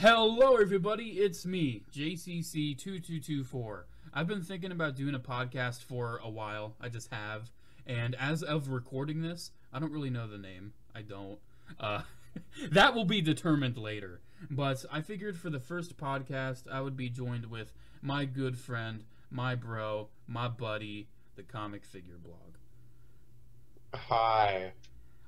Hello everybody, it's me, JCC2224. I've been thinking about doing a podcast for a while, I just have, and as of recording this, I don't really know the name, I don't. That will be determined later, but I figured for the first podcast, I would be joined with my good friend, my bro, my buddy, the Comic Figure Blog. Hi.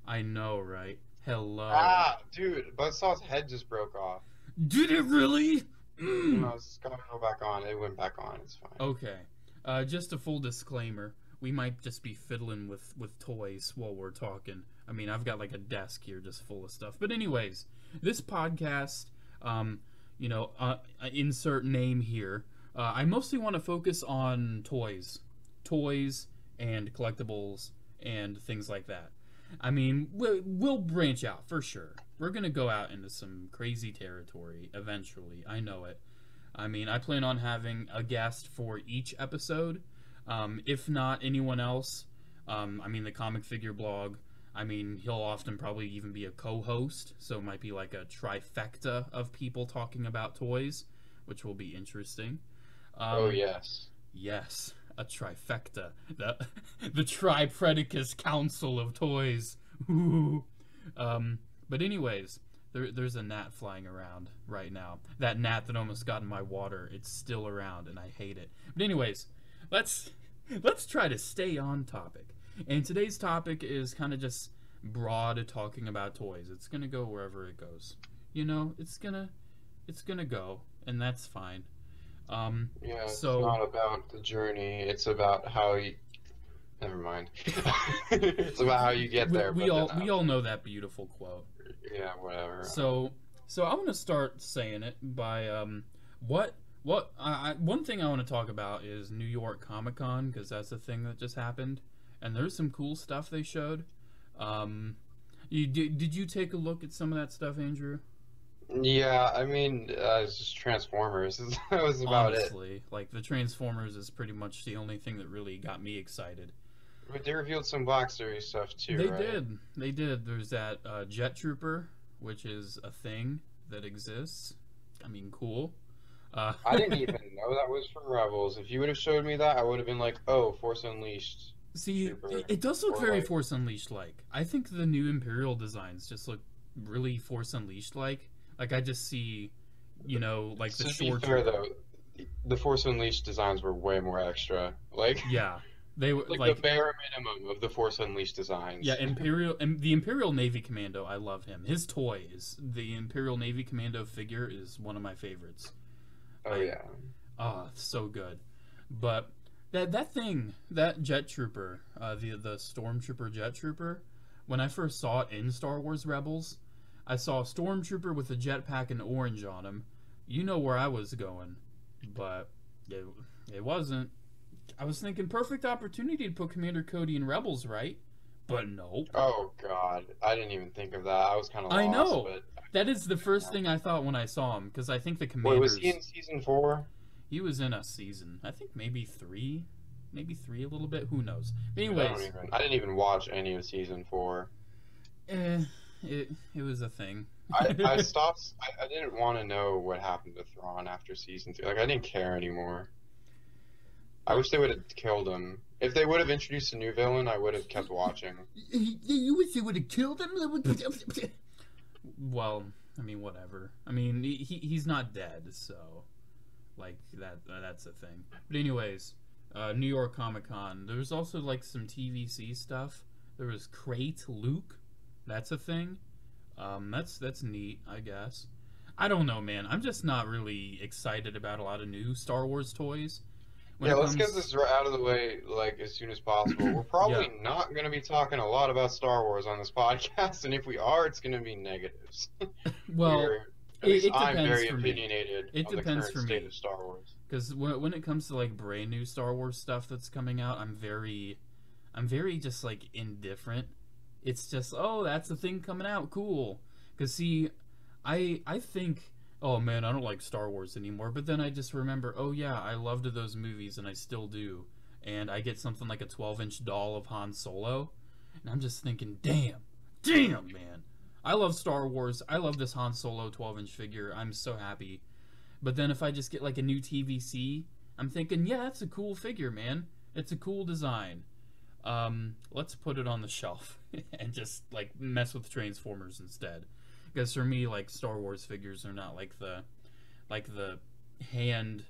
I know, right? Hello. Ah, dude, Buzzsaw's head just broke off. Did it really? No, it's gonna go back on. It went back on. It's fine. Okay. Just a full disclaimer. We might just be fiddling with toys while we're talking. I mean, I've got like a desk here just full of stuff. But anyways, this podcast, insert name here. I mostly want to focus on toys. Toys and collectibles and things like that. I mean, we'll branch out for sure. We're going to go out into some crazy territory eventually. I know it. I mean, I plan on having a guest for each episode. If not anyone else, the Comic Figure Blog, he'll often probably even be a co-host. So it might be like a trifecta of people talking about toys, which will be interesting. Oh, yes. Yes. A trifecta. The Tripredicus Council of Toys. Ooh. But anyways, there's a gnat flying around right now. That gnat that almost got in my water, it's still around and I hate it. But anyways, let's try to stay on topic. And today's topic is kind of just broad talking about toys. It's gonna go wherever it goes. You know, it's gonna go, and that's fine. It's not about the journey. It's about how you... Never mind. It's about how you get there. We all know that beautiful quote. Yeah, whatever. So I'm gonna start saying it by one thing I want to talk about is New York Comic Con, because that's a thing that just happened, and there's some cool stuff they showed. Did you take a look at some of that stuff, Andrew? Yeah, it's just Transformers. That was about Honestly, like the Transformers is pretty much the only thing that really got me excited. But they revealed some Black Series stuff too, They did. There's that Jet Trooper, which is a thing that exists. I mean, cool. I didn't even know that was from Rebels. If you would have showed me that, I would have been like, oh, Force Unleashed. See, it does look very Force Unleashed-like. I think the new Imperial designs just look really Force Unleashed-like. Like, I just see, like the short... To be fair, though, the Force Unleashed designs were way more extra. Yeah, they were like the bare minimum of the Force Unleashed designs. Yeah, the Imperial Navy Commando, I love him. His toy is the Imperial Navy Commando figure is one of my favorites. Yeah. Oh, so good. But that thing, that Jet Trooper, the Stormtrooper Jet Trooper, when I first saw it in Star Wars Rebels, I saw a Stormtrooper with a jetpack and orange on him. You know where I was going, but it wasn't. I was thinking perfect opportunity to put Commander Cody in Rebels, right? But nope. Oh God, I didn't even think of that. I was kind of lost. I know. But... That is the first thing I thought when I saw him, because I think the Commanders... Wait, was he in Season 4? He was in a season. I think maybe 3. Maybe 3 a little bit. Who knows? But anyways... I didn't even watch any of Season 4. It was a thing. I stopped. I didn't want to know what happened to Thrawn after Season 3. Like, I didn't care anymore. I wish they would have killed him. If they would have introduced a new villain, I would have kept watching. You wish they would have killed him? Well, whatever. He's not dead, so... Like, that's a thing. But anyways, New York Comic Con. There's also, like, some TVC stuff. There was Crate Luke. That's a thing. That's neat, I guess. I don't know, man. I'm just not really excited about a lot of new Star Wars toys. Let's get this out of the way, like, as soon as possible. We're probably not going to be talking a lot about Star Wars on this podcast, and if we are, it's going to be negatives. Well, I'm very opinionated on the current state of Star Wars. Because when it comes to, like, brand new Star Wars stuff that's coming out, I'm very just, like, indifferent. It's just, oh, that's the thing coming out, cool. Because, see, I think... Oh man, I don't like Star Wars anymore, but then I just remember, oh yeah, I loved those movies and I still do. And I get something like a 12-inch doll of Han Solo, and I'm just thinking, damn, man, I love Star Wars. I love this Han Solo 12-inch figure. I'm so happy. But then if I just get like a new TVC, I'm thinking, yeah, that's a cool figure, man. It's a cool design. Let's put it on the shelf and just like mess with Transformers instead. Because for me, like Star Wars figures are not like the hand.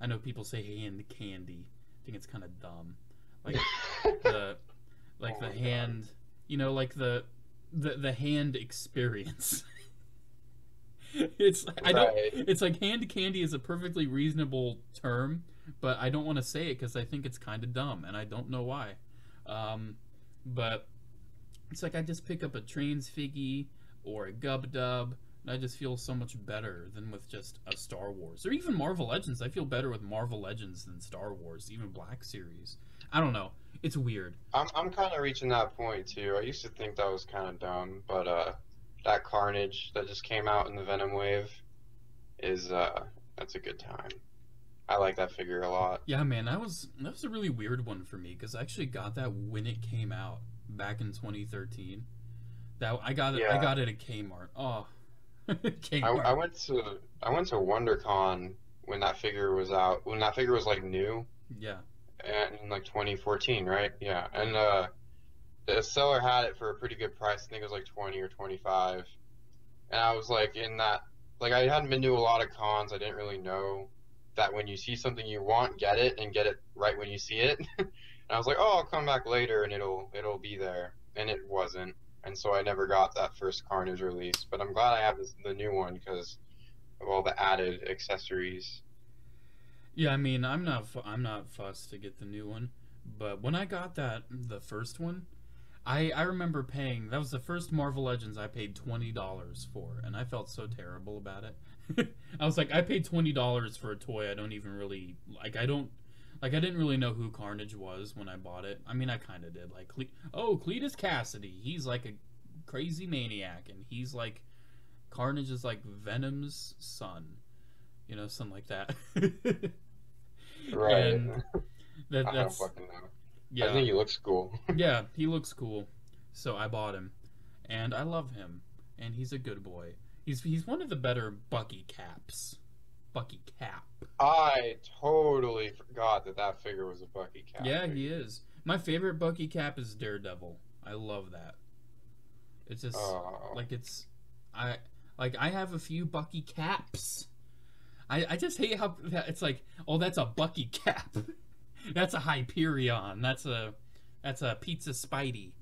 I know people say hand candy. I think it's kind of dumb. Like the like the hand, God. You know, like the hand experience. It's I don't. It's like hand candy is a perfectly reasonable term, but I don't want to say it because I think it's kind of dumb, and I don't know why. But it's like I just pick up a Trans Figgy or a Gub Dub, and I just feel so much better than with just a Star Wars or even Marvel Legends. I feel better with Marvel Legends than Star Wars, even Black Series. I don't know. It's weird. I'm kind of reaching that point too. I used to think that was kind of dumb, but that Carnage that just came out in the Venom wave is that's a good time. I like that figure a lot. Yeah, man, that was a really weird one for me because I actually got that when it came out back in 2013. That I got it at Kmart. Oh, Kmart. I went to WonderCon when that figure was out. When that figure was like new. Yeah. And in like 2014, right? Yeah, and the seller had it for a pretty good price. I think it was like 20 or 25. And I was like in that, like I hadn't been to a lot of cons. I didn't really know that when you see something you want, get it and get it right when you see it. And I was like, oh, I'll come back later and it'll be there. And it wasn't. And so I never got that first Carnage release. But I'm glad I have the new one because of all the added accessories. Yeah, I mean, I'm not fussed to get the new one. But when I got the first one, I remember paying, that was the first Marvel Legends I paid $20 for, and I felt so terrible about it. I was like, I paid $20 for a toy I don't even really, I didn't really know who Carnage was when I bought it. I mean, I kind of did. Like, Cletus Cassidy, he's like a crazy maniac, and he's like, Carnage is like Venom's son. You know, something like that. Right. And that's, I don't fucking know. Yeah. I think he looks cool. Yeah, he looks cool. So I bought him. And I love him. And he's a good boy. He's one of the better Bucky Caps. Bucky Cap. I totally forgot that figure was a Bucky Cap. Yeah, figure. he is. My favorite Bucky Cap is Daredevil. I love that. It's just I have a few Bucky Caps. I just hate how it's like, oh, that's a Bucky Cap. That's a Hyperion. That's a Pizza Spidey.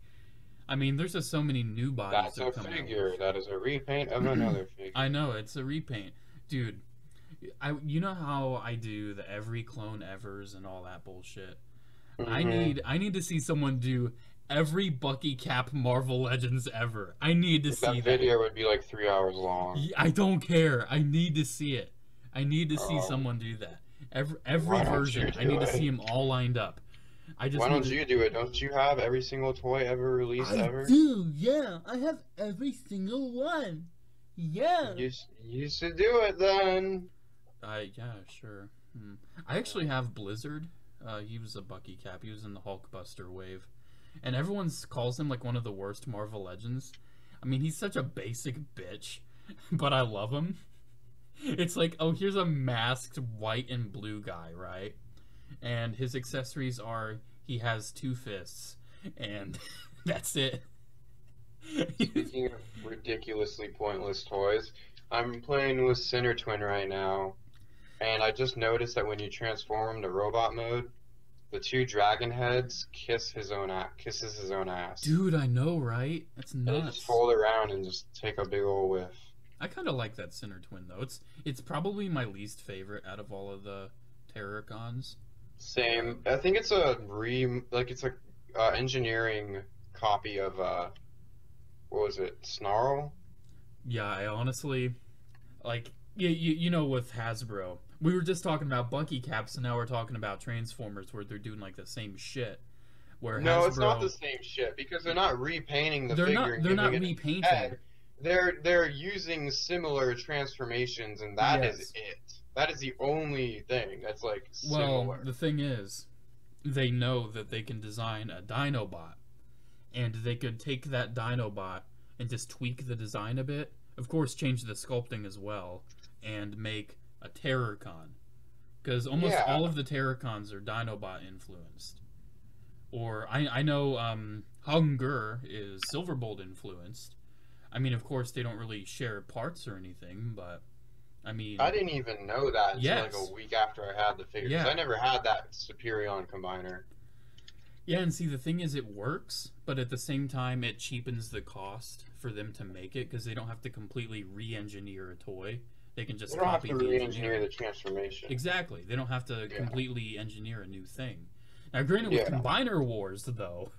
I mean, there's just so many new bodies. That's a figure. That is a repaint of another figure. I know, it's a repaint. Dude, you know how I do the every clone evers and all that bullshit? Mm-hmm. I need to see someone do every Bucky Cap Marvel Legends ever. I need to see that. That video would be like 3 hours long. I don't care. I need to see it. I need to see someone do that. Every version. I need to see them all lined up. Why don't you do it? Don't you have every single toy ever released ever? I do, yeah. I have every single one. Yeah. You should do it then. Yeah, sure. I actually have Blizzard. He was a Bucky Cap. He was in the Hulkbuster wave. And everyone calls him like one of the worst Marvel Legends. I mean, he's such a basic bitch, but I love him. It's like, oh, here's a masked white and blue guy, right? And his accessories are, he has 2 fists, and that's it. Speaking of ridiculously pointless toys, I'm playing with Sinner Twin right now, and I just noticed that when you transform him to robot mode, the 2 dragon heads kisses his own ass. Dude, I know, right? That's nuts. They just fold around and just take a big old whiff. I kind of like that Sinner Twin though. It's probably my least favorite out of all of the Terrorcons. Same. I think it's a engineering copy of what was it? Snarl? Yeah, I honestly like you know, with Hasbro. We were just talking about Bucky Caps and now we're talking about Transformers where they're doing like the same shit. Where no, it's not the same shit because they're not repainting the figure. They're not repainting. They're using similar transformations, and that is it. That is the only thing that's like similar. Well, the thing is, they know that they can design a Dinobot, and they could take that Dinobot, and just tweak the design a bit. Of course, change the sculpting as well, and make a Terrorcon. Because almost Yeah, all of the Terrorcons are Dinobot influenced. Or I know Hunger is Silverbolt influenced. I mean, of course, they don't really share parts or anything, but I I mean, didn't even know that until like a yes, week after I had the figure because yeah, I never had that Superion combiner. yeah. And see, the thing is, it works, but at the same time, it cheapens the cost for them to make it because they don't have to completely re-engineer a toy. They can They just don't have copy to the re-engineer engineering. the transformation. Exactly. They don't have to Yeah, completely engineer a new thing. Now, granted, with yeah. Combiner Wars, though,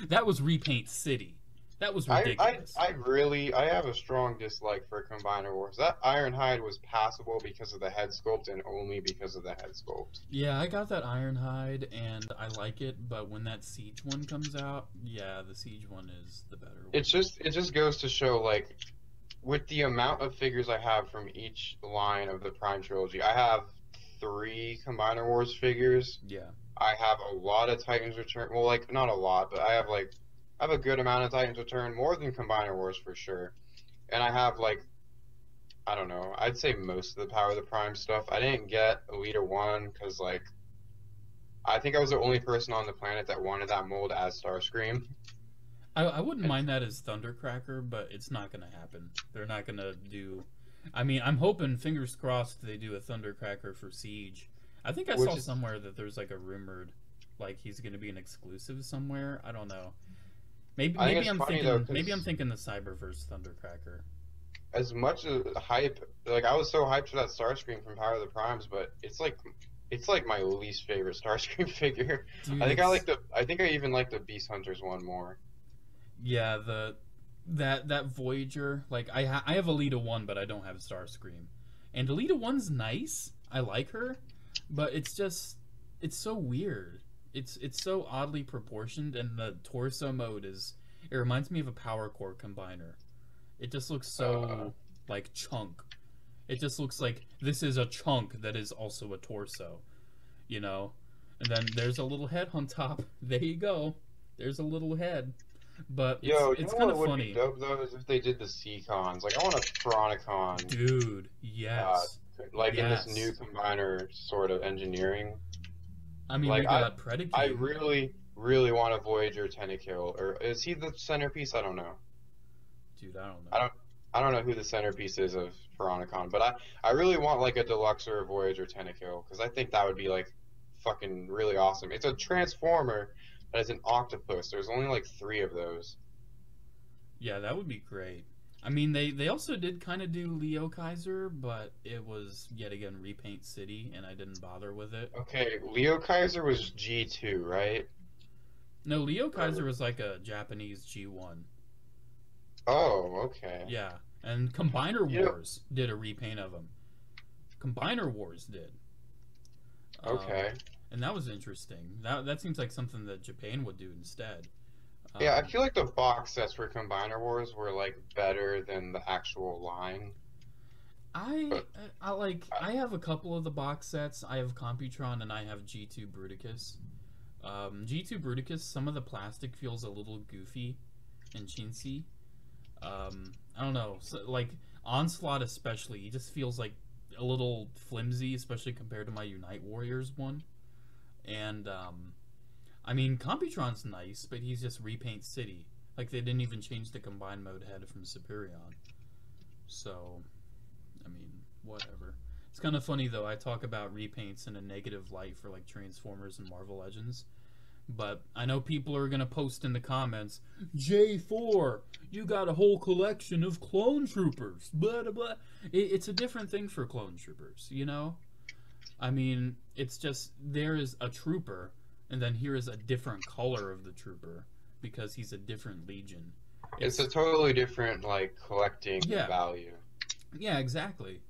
that was Repaint City. That was ridiculous. I have a strong dislike for Combiner Wars. That Ironhide was passable because of the head sculpt and only because of the head sculpt. Yeah, I got that Ironhide, and I like it, but when that Siege one comes out, yeah, the Siege one is the better one. It just goes to show like with the amount of figures I have from each line of the Prime trilogy, I have three Combiner Wars figures. Yeah. I have a lot of Titans Return. Well, like not a lot, but I have a good amount of Titans Return, more than Combiner Wars for sure. And I have like I don't know, I'd say most of the Power of the Prime stuff. I didn't get Elita 1 because like I think I was the only person on the planet that wanted that mold as Starscream. I wouldn't And mind that as Thundercracker, but it's not going to happen. They're not going to do. I mean, I'm hoping, fingers crossed, they do a Thundercracker for Siege. I think I which saw is somewhere that there's like a rumored, like he's going to be an exclusive somewhere. I don't know. Maybe I think it's funny though maybe I'm because thinking the Cyberverse Thundercracker. as much as hype, like I was so hyped for that Starscream from Power of the Primes, but it's like my least favorite Starscream figure. Dude, it's I think I even like the Beast Hunters one more. yeah, the that Voyager, like I have Alita 1, but I don't have Starscream. And Alita 1's nice. I like her, but it's so weird. It's so oddly proportioned, and the torso mode is it reminds me of a Power Core combiner. It just looks Uh, so like chunk. It just looks like this is a chunk that is also a torso, you know? And then there's a little head on top. There you go. There's a little head. But Yo, you it's know kind what of would be funny. dope though is if they did the Seacons. Like I want a Piranacon, Dude, uh, yes. like in this new Yes. combiner sort of engineering. I mean, we Like got I Predacute. really want a Voyager Tentakill, or is he the centerpiece? I don't know. Dude, I don't I know. don't I don't know who the centerpiece is of Piranacon, but I really want like a Deluxe or a Voyager Tentakill because I think that would be like fucking really awesome. It's a transformer that is an octopus. There's only like three of those. Yeah, that would be great. I mean, they also did kind of do Leo Kaiser, but it was yet again Repaint City, and I didn't bother with it. Okay, Leo Kaiser was G2, right? No, Leo Kaiser Or was like a Japanese G1. oh, okay. Yeah, and Combiner You know, Wars did a repaint of him. Combiner Wars did. Um, okay. and that was interesting. That seems like something that Japan would do instead. Yeah, I Um, feel like the box sets for Combiner Wars were like better than the actual line. But I like I, I have a couple of the box sets. I have Computron and I have G2 Bruticus. G2 Bruticus, some of the plastic feels a little goofy and chintzy. I don't know, so, like Onslaught especially, he just feels like a little flimsy, especially compared to my Unite Warriors one. And I mean, Computron's nice, but he's just Repaint City. Like they didn't even change the combined mode head from Superion. So I mean, whatever. It's kind of funny though. I talk about repaints in a negative light for like Transformers and Marvel Legends, but I know people are gonna post in the comments, J4, you got a whole collection of clone troopers. Blah blah blah. It's a different thing for clone troopers, you know. I mean, it's just there is a trooper, and then here is a different color of the trooper because he's a different legion. it's a It's totally different like collecting yeah, value yeah, exactly.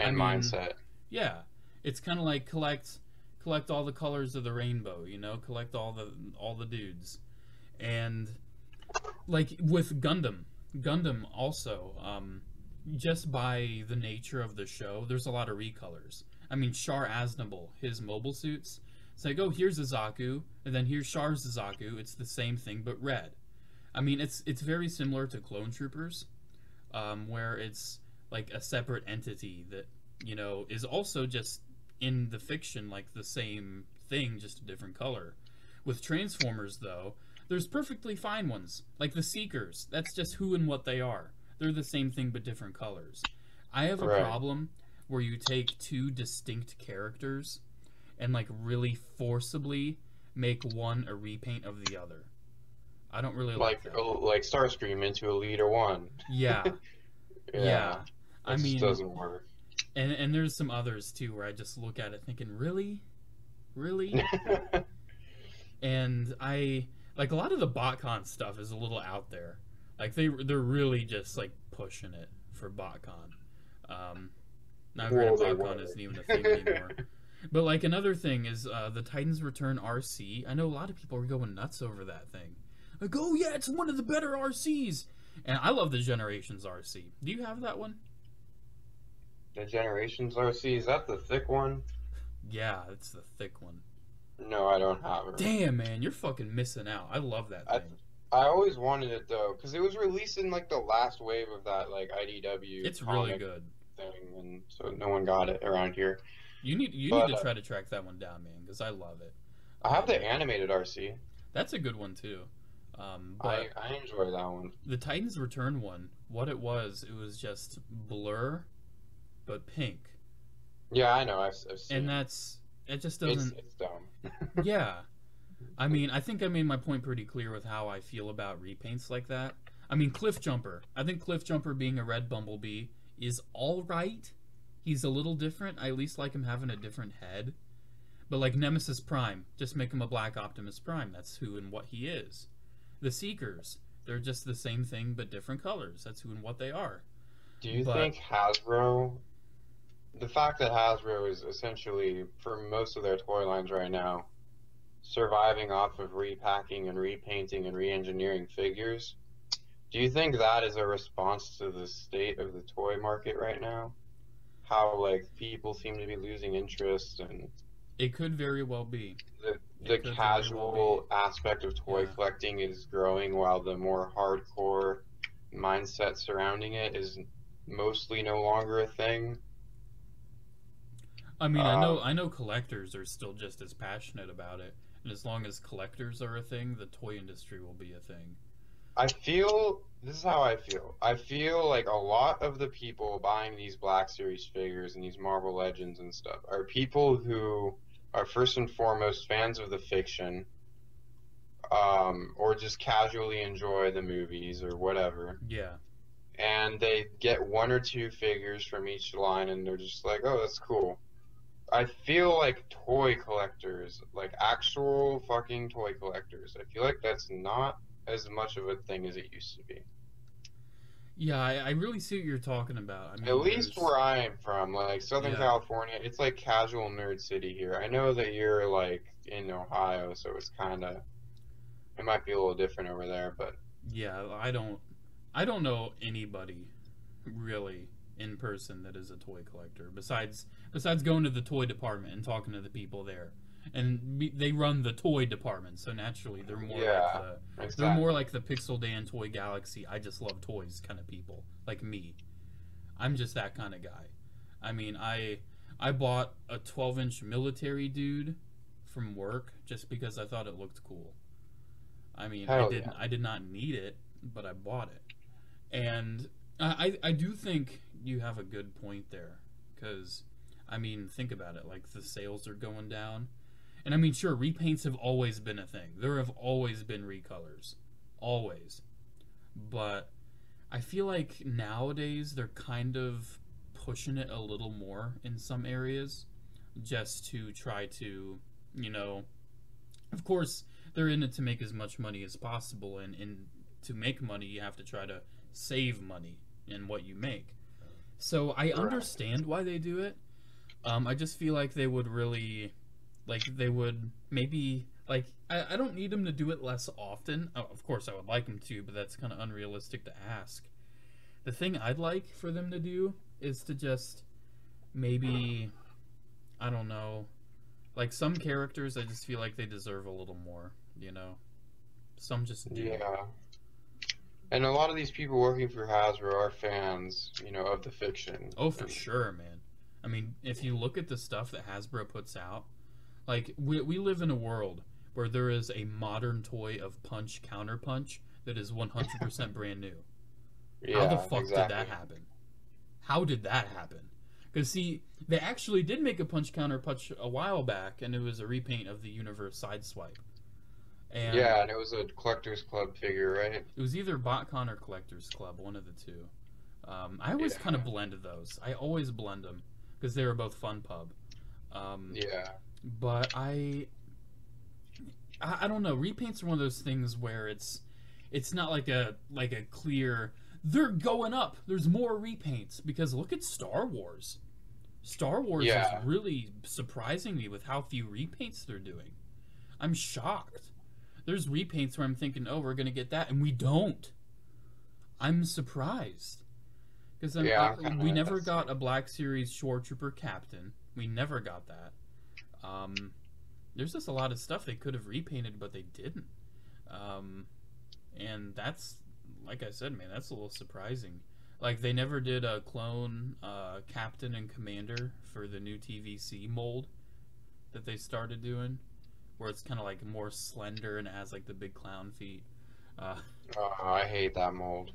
I and mean, mindset. yeah, it's kind of like collect all the colors of the rainbow, you know, collect all the dudes, and like with Gundam also, just by the nature of the show, there's a lot of recolors. I mean, Char Aznable, his mobile suits. It's like, oh, here's a Zaku, and then here's Char's Zaku. It's the same thing but red. I mean, it's very similar to Clone Troopers, where it's like a separate entity that is also just in the fiction like the same thing, just a different color. With Transformers, though, there's perfectly fine ones, like the Seekers. That's just who and what they are. They're the same thing but different colors. I have a Right. problem where you take two distinct characters and like really forcibly make one a repaint of the other. I don't really like that. Like Starscream into a Leader One. Yeah, Yeah, yeah. I it just mean, doesn't work. and there's some others too where I just look at it thinking, really, really. And I like a lot of the BotCon stuff is a little out there. Like they're really just like pushing it for BotCon. Now granted, Well, they BotCon were. isn't even a thing anymore. But like another thing is the Titans Return RC. I know a lot of people are going nuts over that thing. Like, oh yeah, it's one of the better RCs. And I love the Generations RC. Do you have that one? The Generations RC, is that the thick one? Yeah, it's the thick one. No, I don't have it. Damn, man, you're fucking missing out. I love that thing. I always wanted it though, because it was released in like the last wave of that like IDW. It's really good thing, and so no one got it around here. You need to try to track that one down, man, because I love it. I have the animated RC. That's a good one too. But I enjoy that one. The Titans Return one, what it was just Blur, but pink. Yeah, I know. I've seen. And it just doesn't. It's dumb. Yeah, I mean, I think I made my point pretty clear with how I feel about repaints like that. I mean, Cliff Jumper. I think Cliff Jumper being a red Bumblebee is all right. He's a little different. I at least like him having a different head. But like Nemesis Prime, just make him a black Optimus Prime. That's who and what he is. The Seekers, they're just the same thing but different colors. That's who and what they are. Do you think Hasbro, the fact that Hasbro is essentially, for most of their toy lines right now, surviving off of repacking and repainting and re-engineering figures, do you think that is a response to the state of the toy market right now? How like people seem to be losing interest, and it could very well be. The casual aspect of toy collecting is growing, while the more hardcore mindset surrounding it is mostly no longer a thing. I mean, I know collectors are still just as passionate about it, and as long as collectors are a thing, the toy industry will be a thing. This is how I feel. I feel like a lot of the people buying these Black Series figures and these Marvel Legends and stuff are people who are first and foremost fans of the fiction, or just casually enjoy the movies or whatever. Yeah. And they get one or two figures from each line, and they're just like, oh, that's cool. I feel like toy collectors, like actual fucking toy collectors, I feel like that's not as much of a thing as it used to be. Yeah, I really see what you're talking about. I mean, at least where I am from, like Southern California, it's like casual nerd city here. I know that you're like in Ohio, so it's kind of, it might be a little different over there, but yeah, I don't know anybody really in person that is a toy collector besides going to the toy department and talking to the people there. And they run the toy department, so naturally they're more they're more like the Pixel Dan Toy Galaxy. I just love toys kind of people, like me. I'm just that kind of guy. I mean, I bought a 12-inch military dude from work just because I thought it looked cool. I mean, I did not need it, but I bought it. And I do think you have a good point there, because I mean, think about it. Like, the sales are going down. And I mean, sure, repaints have always been a thing. There have always been recolors. Always. But I feel like nowadays they're kind of pushing it a little more in some areas, just to try to, of course, they're in it to make as much money as possible, and to make money, you have to try to save money in what you make. So I understand why they do it. I just feel like they would really... they would maybe, I don't need them to do it less often. Of course, I would like them to, but that's kind of unrealistic to ask. The thing I'd like for them to do is to just maybe, I don't know, like some characters, I just feel like they deserve a little more, Some just do. Yeah. And a lot of these people working for Hasbro are fans, of the fiction. Oh, for And sure, man. I mean, if you look at the stuff that Hasbro puts out, like we live in a world where there is a modern toy of Punch Counterpunch that is 100% brand new. How the yeah, fuck did that exactly. happen? How did that happen? Because see, they actually did make a Punch Counterpunch a while back, and it was a repaint of the Universe Sideswipe. And Yeah, and it was a collector's club figure, right? it was either BotCon or Collectors Club, one of the two. I always kind Yeah, of blended those. I always blend them because they were both fun pub. Um, yeah, but I don't know. Repaints are one of those things where it's not like a clear. They're going up. There's more repaints because look at Star Wars. Star Wars is yeah, really surprising me with how few repaints they're doing. I'm shocked. There's repaints where I'm thinking, oh, we're gonna get that, and we don't. I'm surprised because yeah. I'm kind we of never that got same. a Black Series Shore Trooper Captain. We never got that. Um, there's just a lot of stuff they could have repainted, but they didn't. Um, and that's, like I said, man, that's a little surprising. Like they never did a clone Captain and Commander for the new TVC mold that they started doing, where it's kind of like more slender and it has like the big clown feet. Uh, Oh, I hate that mold.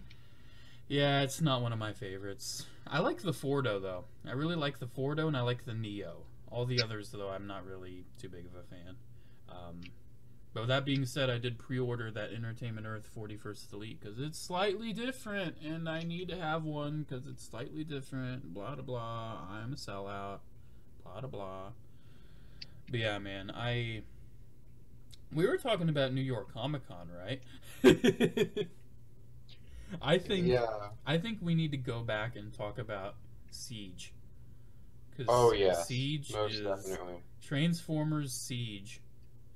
yeah, it's not one of my favorites. I like the Fordo though. I really like the Fordo and I like the Neo. All the others though, I'm not really too big of a fan. Um, but with that being said, I did pre-order that Entertainment Earth 41st Elite because it's slightly different, and I need to have one because it's slightly different. Blah blah blah. I'm a sellout. Blah blah blah. But yeah, man, we were talking about New York Comic Con, right? I think Yeah. I think we need to go back and talk about Siege Oh, because yes, Siege most is definitely. Transformers Siege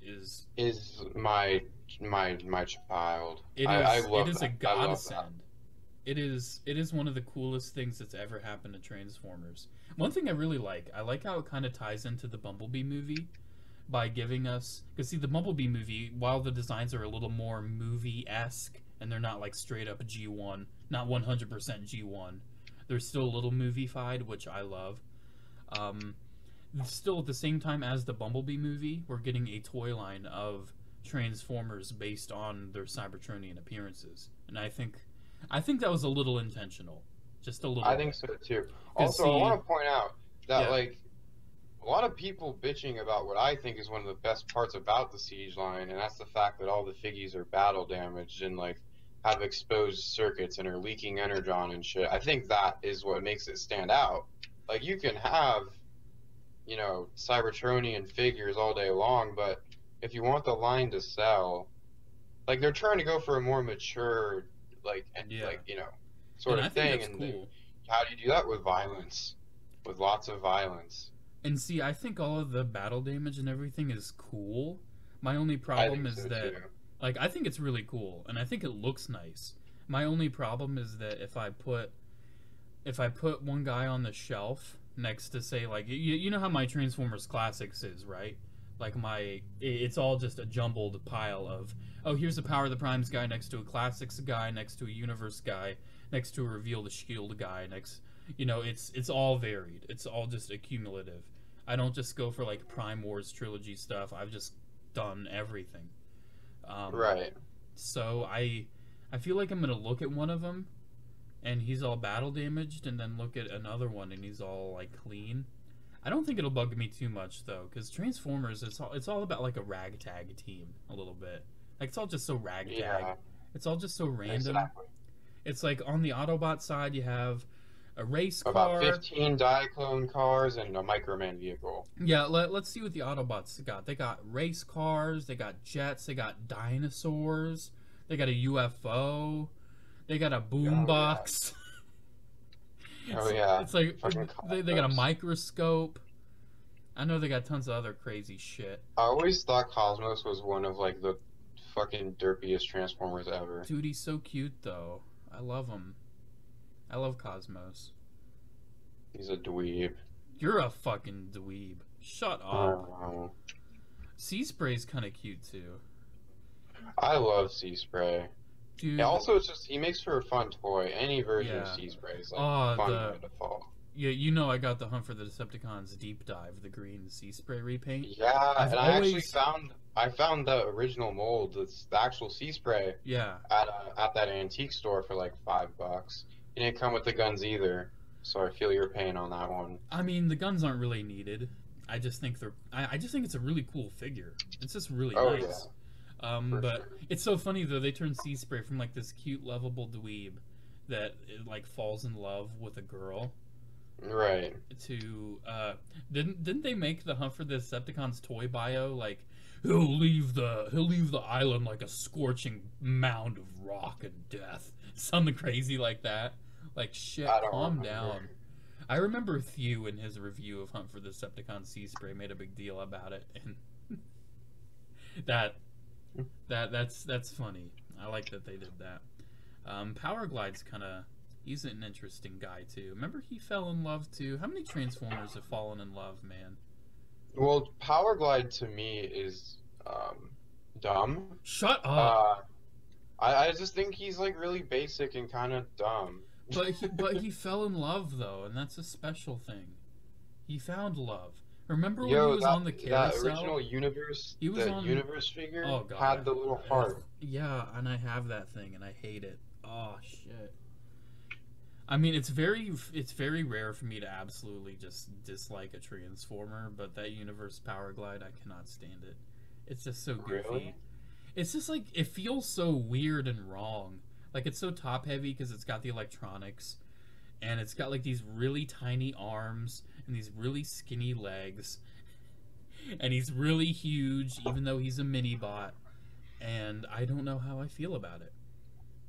is Is my child. it I is it love is a that. I love that. godsend. It is one of the coolest things that's ever happened to Transformers. One thing I like how it kind of ties into the Bumblebee movie by giving us because see the Bumblebee movie, while the designs are a little more movie esque and they're not like straight up G1, not 100% G1, they're still a little movie-fied, which I love. Um, Still at the same time as the Bumblebee movie, we're getting a toy line of Transformers based on their Cybertronian appearances, and I think that was a little intentional, just a little I think bit. so too. Because Also, I see, want to point out that yeah, like a lot of people bitching about what I think is one of the best parts about the Siege line, and that's the fact that all the figgies are battle damaged and like have exposed circuits and are leaking energon and shit. I think that is what makes it stand out. Like you can have, Cybertronian figures all day long, but if you want the line to sell, like they're trying to go for a more mature, yeah, sort and of I think thing, that's and cool. how do you do that with violence? With lots of violence. And see, I think all of the battle damage and everything is cool. My only I problem think is so too. that, like, I think it's really cool, and I think it looks nice. My only problem is that if I put one guy on the shelf next to say like you know how my Transformers Classics is, right? Like it's all just a jumbled pile of, oh, here's a Power of the Primes guy next to a Classics guy next to a Universe guy next to a Reveal the Shield guy next, it's all varied. It's all just accumulative. I don't just go for like Prime Wars trilogy stuff. I've just done everything. Um, Right. so I feel like I'm gonna look at one of them and he's all battle damaged, and then look at another one and he's all like clean. I don't think it'll bug me too much though, because Transformers it's all about like a ragtag team a little bit. Like it's all just so ragtag. Yeah. It's all just so random. Exactly. It's like on the Autobot side you have a race About car. 15 Diaclone cars and a Microman vehicle. Yeah, let's see what the Autobots got. They got race cars, they got jets, they got dinosaurs, they got a UFO, they got a Oh yeah. boombox. Oh it's, yeah. it's like Fucking they got a Cosmos. microscope. I know they got tons of other crazy shit. I always thought Cosmos was one of like the fucking derpiest Transformers ever. Dude, he's so cute though. I love him. I love Cosmos. He's a dweeb. You're a fucking dweeb. Shut up. Oh, Sea Spray's kind of cute too. I love Sea Spray. Dude. Yeah, also, it's just he makes for a fun toy. Any version of Yeah. Sea Spray is like Oh, fun by default. yeah, you know I got the Hunt for the Decepticons deep dive, the green Sea Spray repaint. Yeah, I've and I actually always found the original mold, the actual Sea Spray, yeah. at that antique store for like $5. It didn't come with the guns either, so I feel your pain on that one. I mean, the guns aren't really needed. I just think I just think it's a really cool figure. It's just really Oh nice. for But sure. it's so funny though. They turned Sea Spray from like this cute, lovable dweeb that like falls in love with a girl Right. to didn't they make the Hunt for the Decepticons toy bio like he'll leave the island like a scorching mound of rock and death, something crazy like that. Like shit, I don't calm remember. down. I remember Thew in his review of Hunt for the Decepticon Sea Spray made a big deal about it, and that's funny. I like that they did that. Power Glide's kind of he's an interesting guy too. Remember he fell in love too. How many Transformers have fallen in love, man? Well, Power Glide to me is dumb. Shut up. I just think he's like really basic and kind of dumb. But he fell in love though, and that's a special thing. He found love. Remember when he Yo, was on the that carousel? original universe, He was the on- universe figure Oh god. had the little heart. Yeah, and I have that thing, and I hate it. Oh shit. I mean, it's very rare for me to absolutely just dislike a Transformer, but that Universe Power Glide, I cannot stand it. It's just so goofy. Really? It's just like it feels so weird and wrong. Like it's so top heavy because it's got the electronics, and it's got like these really tiny arms and these really skinny legs, and he's really huge even though he's a mini bot, and I don't know how I feel about it.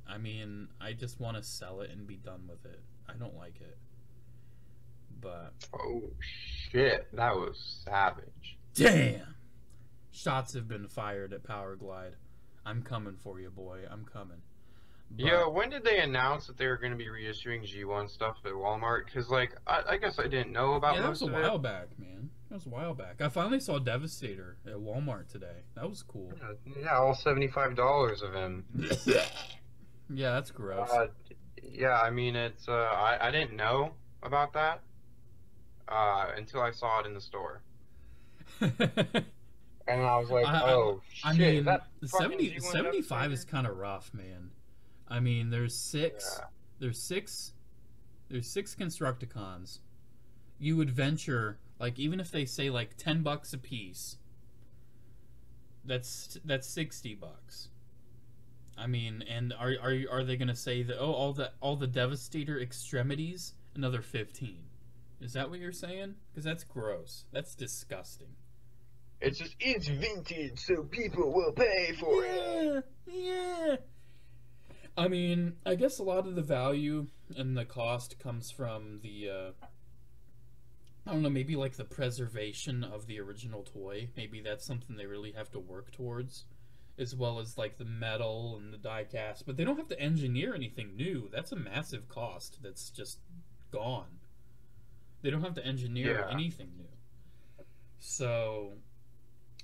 I mean, I just want to sell it and be done with it. I don't like it. But Oh shit, that was savage. damn, shots have been fired at Power Glide. I'm coming for you, boy. I'm coming. But, Yeah, when did they announce that they were going to be reissuing G1 stuff at Walmart? Because, like, I guess I didn't know about yeah, that was most a of while it. back, man. That was a while back. I finally saw Devastator at Walmart today. That was cool. Yeah, all $75 of him. Yeah, that's gross. Yeah, I mean, it's, I didn't know about that until I saw it in the store. And I was like, oh, shit. I mean, that the fucking 70, G1 75 is Devastator? kind of rough, man. I mean, there's six Constructicons. You would venture, like, even if they say like $10 a piece, that's $60. I mean, and are they gonna say that all the Devastator extremities another 15? Is that what you're saying? Because that's gross. That's disgusting. It's just, it's vintage, so people will pay for it. Yeah. I mean, I guess a lot of the value and the cost comes from the, I don't know, maybe like the preservation of the original toy. Maybe that's something they really have to work towards, as well as like the metal and the die cast. But they don't have to engineer anything new. That's a massive cost that's just gone. They don't have to engineer anything new. So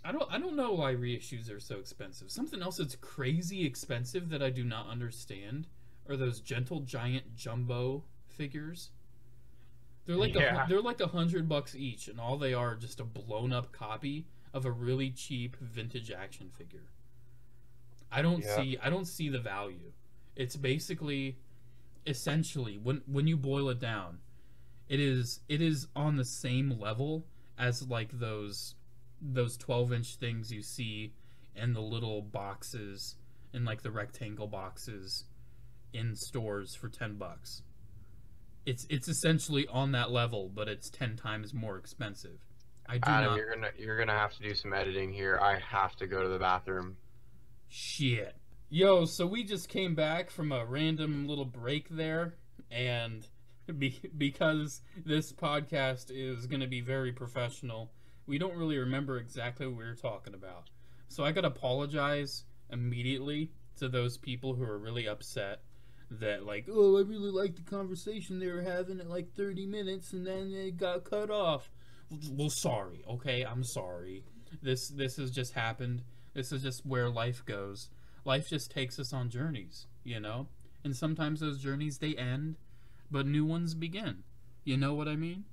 I don't know why reissues are so expensive. Something else that's crazy expensive that I do not understand are those Gentle Giant Jumbo figures. They're like they're like $100 each, and all they are just a blown up copy of a really cheap vintage action figure. I don't see the value. It's basically, essentially, when you boil it down, it is on the same level as like those 12-inch things you see in the little boxes, in like the rectangle boxes in stores for $10. It's essentially on that level, but it's 10 times more expensive. Adam, you're gonna have to do some editing here. I have to go to the bathroom. Shit. Yo, so we just came back from a random little break there, and because this podcast is going to be very professional, we don't really remember exactly what we were talking about. So I gotta apologize immediately to those people who are really upset that, like, oh, I really liked the conversation they were having at like 30 minutes and then it got cut off. Well, sorry, okay? I'm sorry. This has just happened. This is just where life goes. life just takes us on journeys, you know? And sometimes those journeys, they end, but new ones begin. You know what I mean?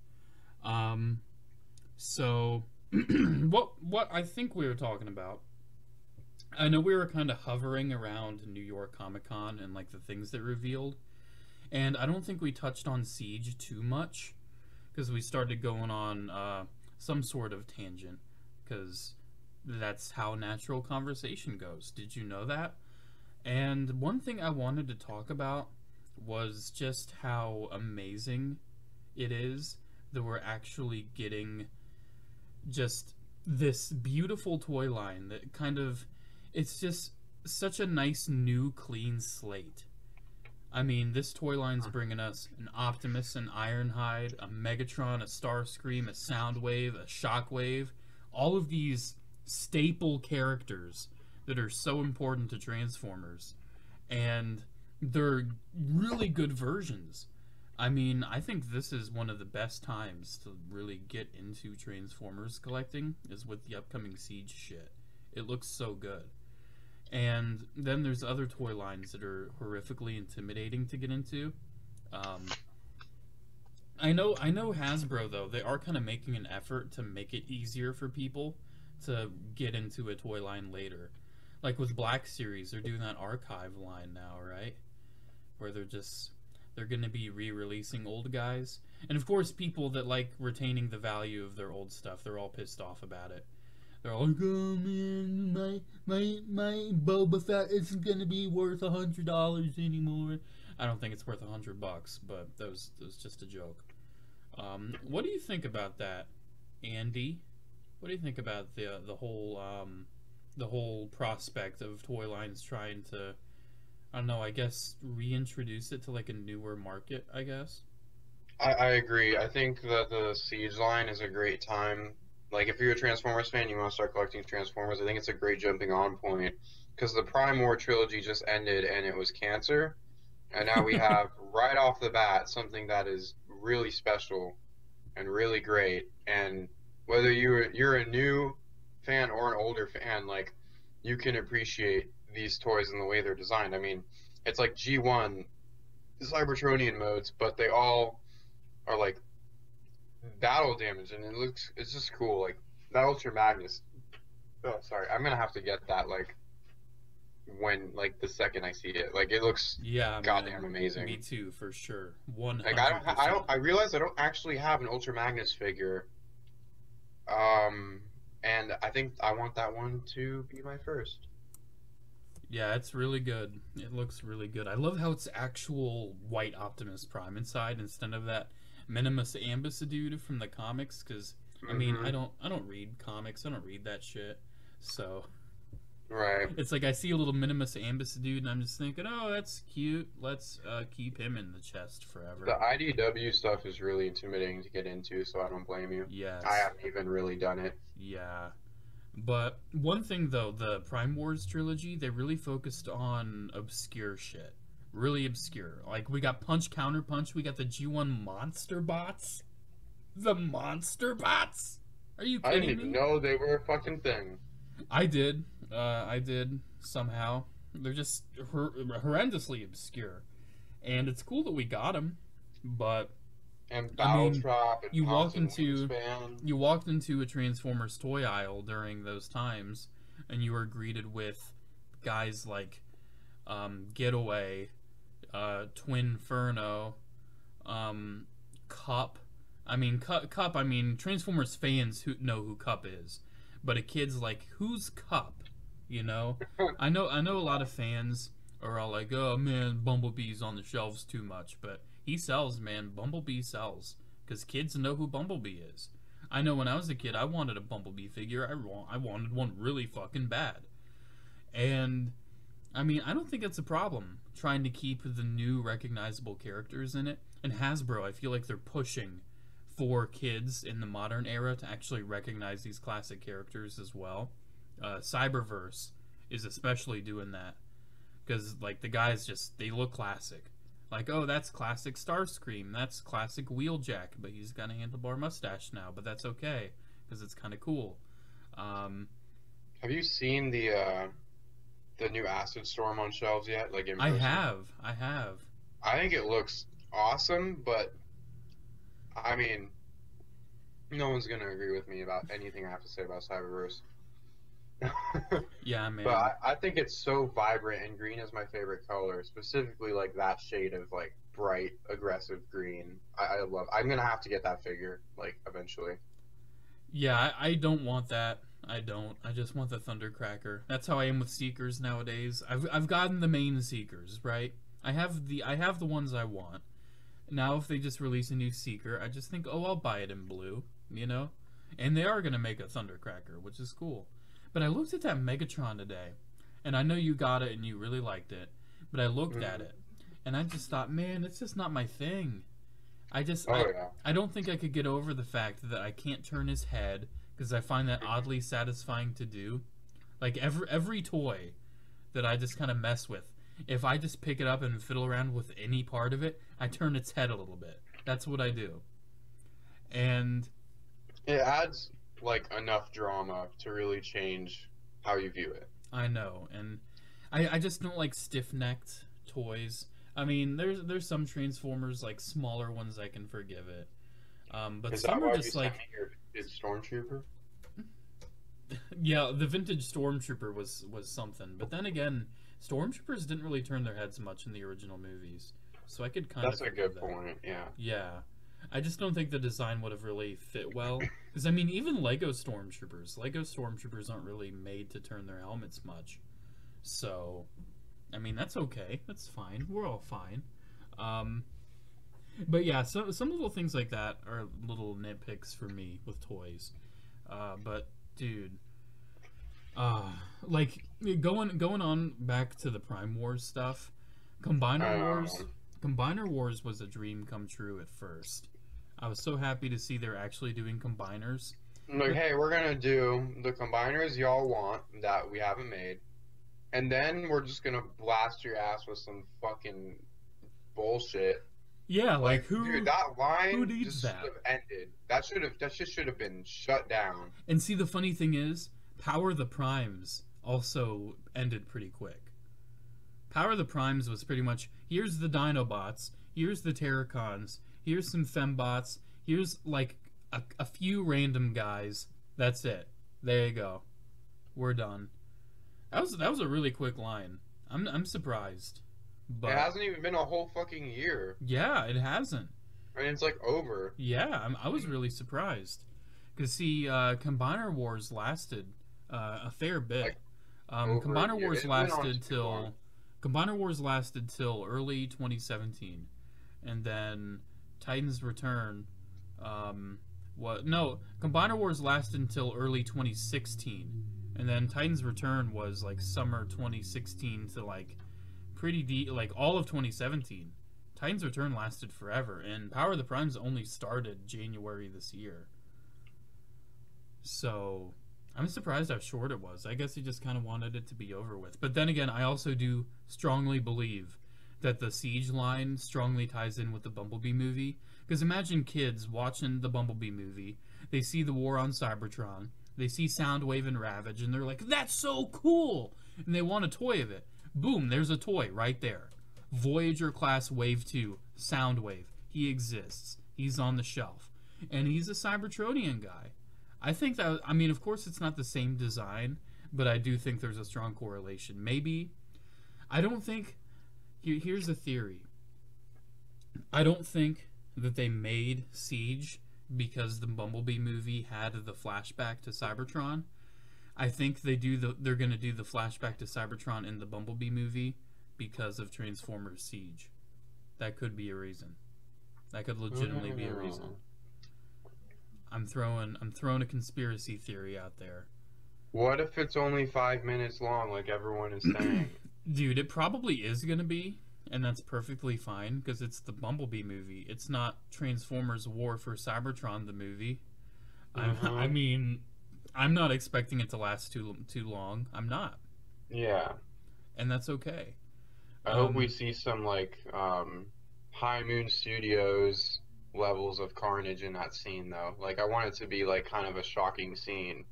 So, what I think we were talking about, I know we were kind of hovering around New York Comic Con and like the things that revealed, and I don't think we touched on Siege too much because we started going on some sort of tangent because that's how natural conversation goes. Did you know that? And one thing I wanted to talk about was just how amazing it is that we're actually getting just this beautiful toy line that kind of, it's just such a nice new clean slate. I mean, this toy line's bringing us an Optimus, an Ironhide, a Megatron, a Starscream, a Soundwave, a Shockwave, all of these staple characters that are so important to Transformers, and they're really good versions. I mean, I think this is one of the best times to really get into Transformers collecting is with the upcoming Siege shit. It looks so good. And then there's other toy lines that are horrifically intimidating to get into. I know Hasbro though, they are kind of making an effort to make it easier for people to get into a toy line later. Like with Black Series, they're doing that archive line now, right? Where they're going to be re-releasing old guys. And of course, people that like retaining the value of their old stuff, they're all pissed off about it. They're all like, oh man, my Boba Fett isn't going to be worth $100 anymore. I don't think it's worth $100, but that was just a joke. What do you think about that, Andy? What do you think about the whole prospect of toy lines trying to, I don't know, I guess reintroduce it to like a newer market, I guess? I agree. I think that the Siege line is a great time. Like, if you're a Transformers fan, you want to start collecting Transformers, I think it's a great jumping on point. Because the Prime War trilogy just ended and it was cancer. And now we have, right off the bat, something that is really special and really great. And whether you're a new fan or an older fan, like, you can appreciate these toys and the way they're designed. I mean, it's like G1 Cybertronian modes, but they all are like battle damage, and it's just cool. Like that Ultra Magnus. Oh, sorry, I'm gonna have to get that like when like the second I see it. Like it looks goddamn amazing. Me too, for sure. 100%. Like I realize I don't actually have an Ultra Magnus figure. And I think I want that one to be my first. Yeah, it's really good. It looks really good. I love how it's actual white Optimus Prime inside instead of that Minimus Ambus dude from the comics. Because I mean, I don't read comics. I don't read that shit. So right, it's like I see a little Minimus Ambus dude, and I'm just thinking, oh, that's cute. Let's keep him in the chest forever. The IDW stuff is really intimidating to get into, so I don't blame you. Yes. I haven't even really done it. Yeah. But one thing though, the Prime Wars trilogy, they really focused on obscure shit. Really obscure. Like we got Punch Counter Punch, we got the G1 Monster Bots. The Monster Bots? Are you kidding me? I didn't even know they were a fucking thing. I did somehow. They're just horrendously obscure. And it's cool that we got them, but and Battletrap, and you walked into a Transformers toy aisle during those times, and you were greeted with guys like Getaway, Twinferno, Cup. I mean, Cup. I mean, Transformers fans who know who Cup is, but a kid's like, who's Cup? You know, I know a lot of fans are all like, oh man, Bumblebee's on the shelves too much, but he sells, man. Bumblebee sells. Because kids know who Bumblebee is. I know when I was a kid, I wanted a Bumblebee figure. I wanted one really fucking bad. And, I mean, I don't think it's a problem trying to keep the new recognizable characters in it. And Hasbro, I feel like they're pushing for kids in the modern era to actually recognize these classic characters as well. Cyberverse is especially doing that. Because, like, the guys just, they look classic. Like, oh, that's classic Starscream. That's classic Wheeljack, but he's got a handlebar mustache now. But that's okay, because it's kind of cool. Have you seen the the new Acid Storm on shelves yet, like in I person? have. I have. I think it looks awesome, but I mean, no one's gonna agree with me about anything I have to say about Cyberverse. Yeah, But man. I think it's so vibrant, and green is my favorite color, specifically like that shade of like bright, aggressive green. I love. I'm gonna have to get that figure like eventually. Yeah, I don't want that. I don't. I just want the Thundercracker. That's how I am with Seekers nowadays. I've gotten the main Seekers, right? I have the ones I want. Now if they just release a new Seeker, I just think, "Oh, I'll buy it in blue," you know? And they are going to make a Thundercracker, which is cool. But I looked at that Megatron today, and I know you got it and you really liked it, but I looked at Mm. it and I just thought, "Man, it's just not my thing." I just Oh yeah. I don't think I could get over the fact that I can't turn his head because I find that oddly satisfying to do. Like every toy that I just kind of mess with, if I just pick it up and fiddle around with any part of it, I turn its head a little bit. That's what I do. And It adds like enough drama to really change how you view it. I know, and I just don't like stiff-necked toys. I mean, there's some Transformers like smaller ones I can forgive it. But Is that some are why you just sent like, me your vintage Stormtrooper? yeah, the vintage Stormtrooper was something. But then again, Stormtroopers didn't really turn their heads much in the original movies, so I could kind of That's a forgive good that. point. Yeah. Yeah, I just don't think the design would have really fit well. Because I mean, even Lego Stormtroopers aren't really made to turn their helmets much. So, I mean, that's okay. That's fine. We're all fine. Um, but yeah, so some little things like that are little nitpicks for me with toys. But dude, uh, like going on back to the Prime Wars stuff, Combiner Wars. Um, Combiner Wars was a dream come true at first. I was so happy to see they're actually doing combiners. like, But hey, we're gonna do the combiners y'all want that we haven't made, and then we're just gonna blast your ass with some fucking bullshit. yeah, like Like, dude, that who line needs just should that? have ended. That just should have been shut down. And see, the funny thing is, Power of the Primes also ended pretty quick. Power of the Primes was pretty much here's the Dinobots, here's the Terracons, here's some Fembots, here's like a few random guys. That's it. There you go. We're done. That was a really quick line. I'm surprised, It but hasn't even been a whole fucking year. yeah, it hasn't. I mean, it's like over. Yeah, I was really surprised. Because, see, Combiner Wars lasted a fair bit. Like over a Combiner year. Wars It went on lasted too long. till Combiner Wars lasted till early 2017, and then Titans Return. What? No, Combiner Wars lasted until early 2016, and then Titans Return was like summer 2016 to like pretty deep, like all of 2017. Titans Return lasted forever, and Power of the Primes only started January this year. So I'm surprised how short it was. I guess he just kind of wanted it to be over with. But then again, I also do strongly believe that the Siege line strongly ties in with the Bumblebee movie. Because imagine kids watching the Bumblebee movie, they see the war on Cybertron, they see Soundwave and Ravage, and they're like, "That's so cool!" And they want a toy of it. Boom, there's a toy right there. Voyager class Wave 2, Soundwave. He exists. He's on the shelf. And he's a Cybertronian guy. I think that, I mean, of course it's not the same design, but I do think there's a strong correlation. Maybe, I don't think, here's the theory. I don't think that they made Siege because the Bumblebee movie had the flashback to Cybertron. I think they're going to do the flashback to Cybertron in the Bumblebee movie because of Transformers Siege. That could be a reason. That could legitimately be a reason. I'm throwing a conspiracy theory out there. What if it's only 5 minutes long, like everyone is saying? Dude, it probably is going to be, and that's perfectly fine because it's the Bumblebee movie. It's not Transformers War for Cybertron the movie. I mean, I'm not expecting it to last too long. I'm not, Yeah. and that's okay. I hope we see some like High Moon Studios levels of carnage in that scene though. Like I want it to be like kind of a shocking scene.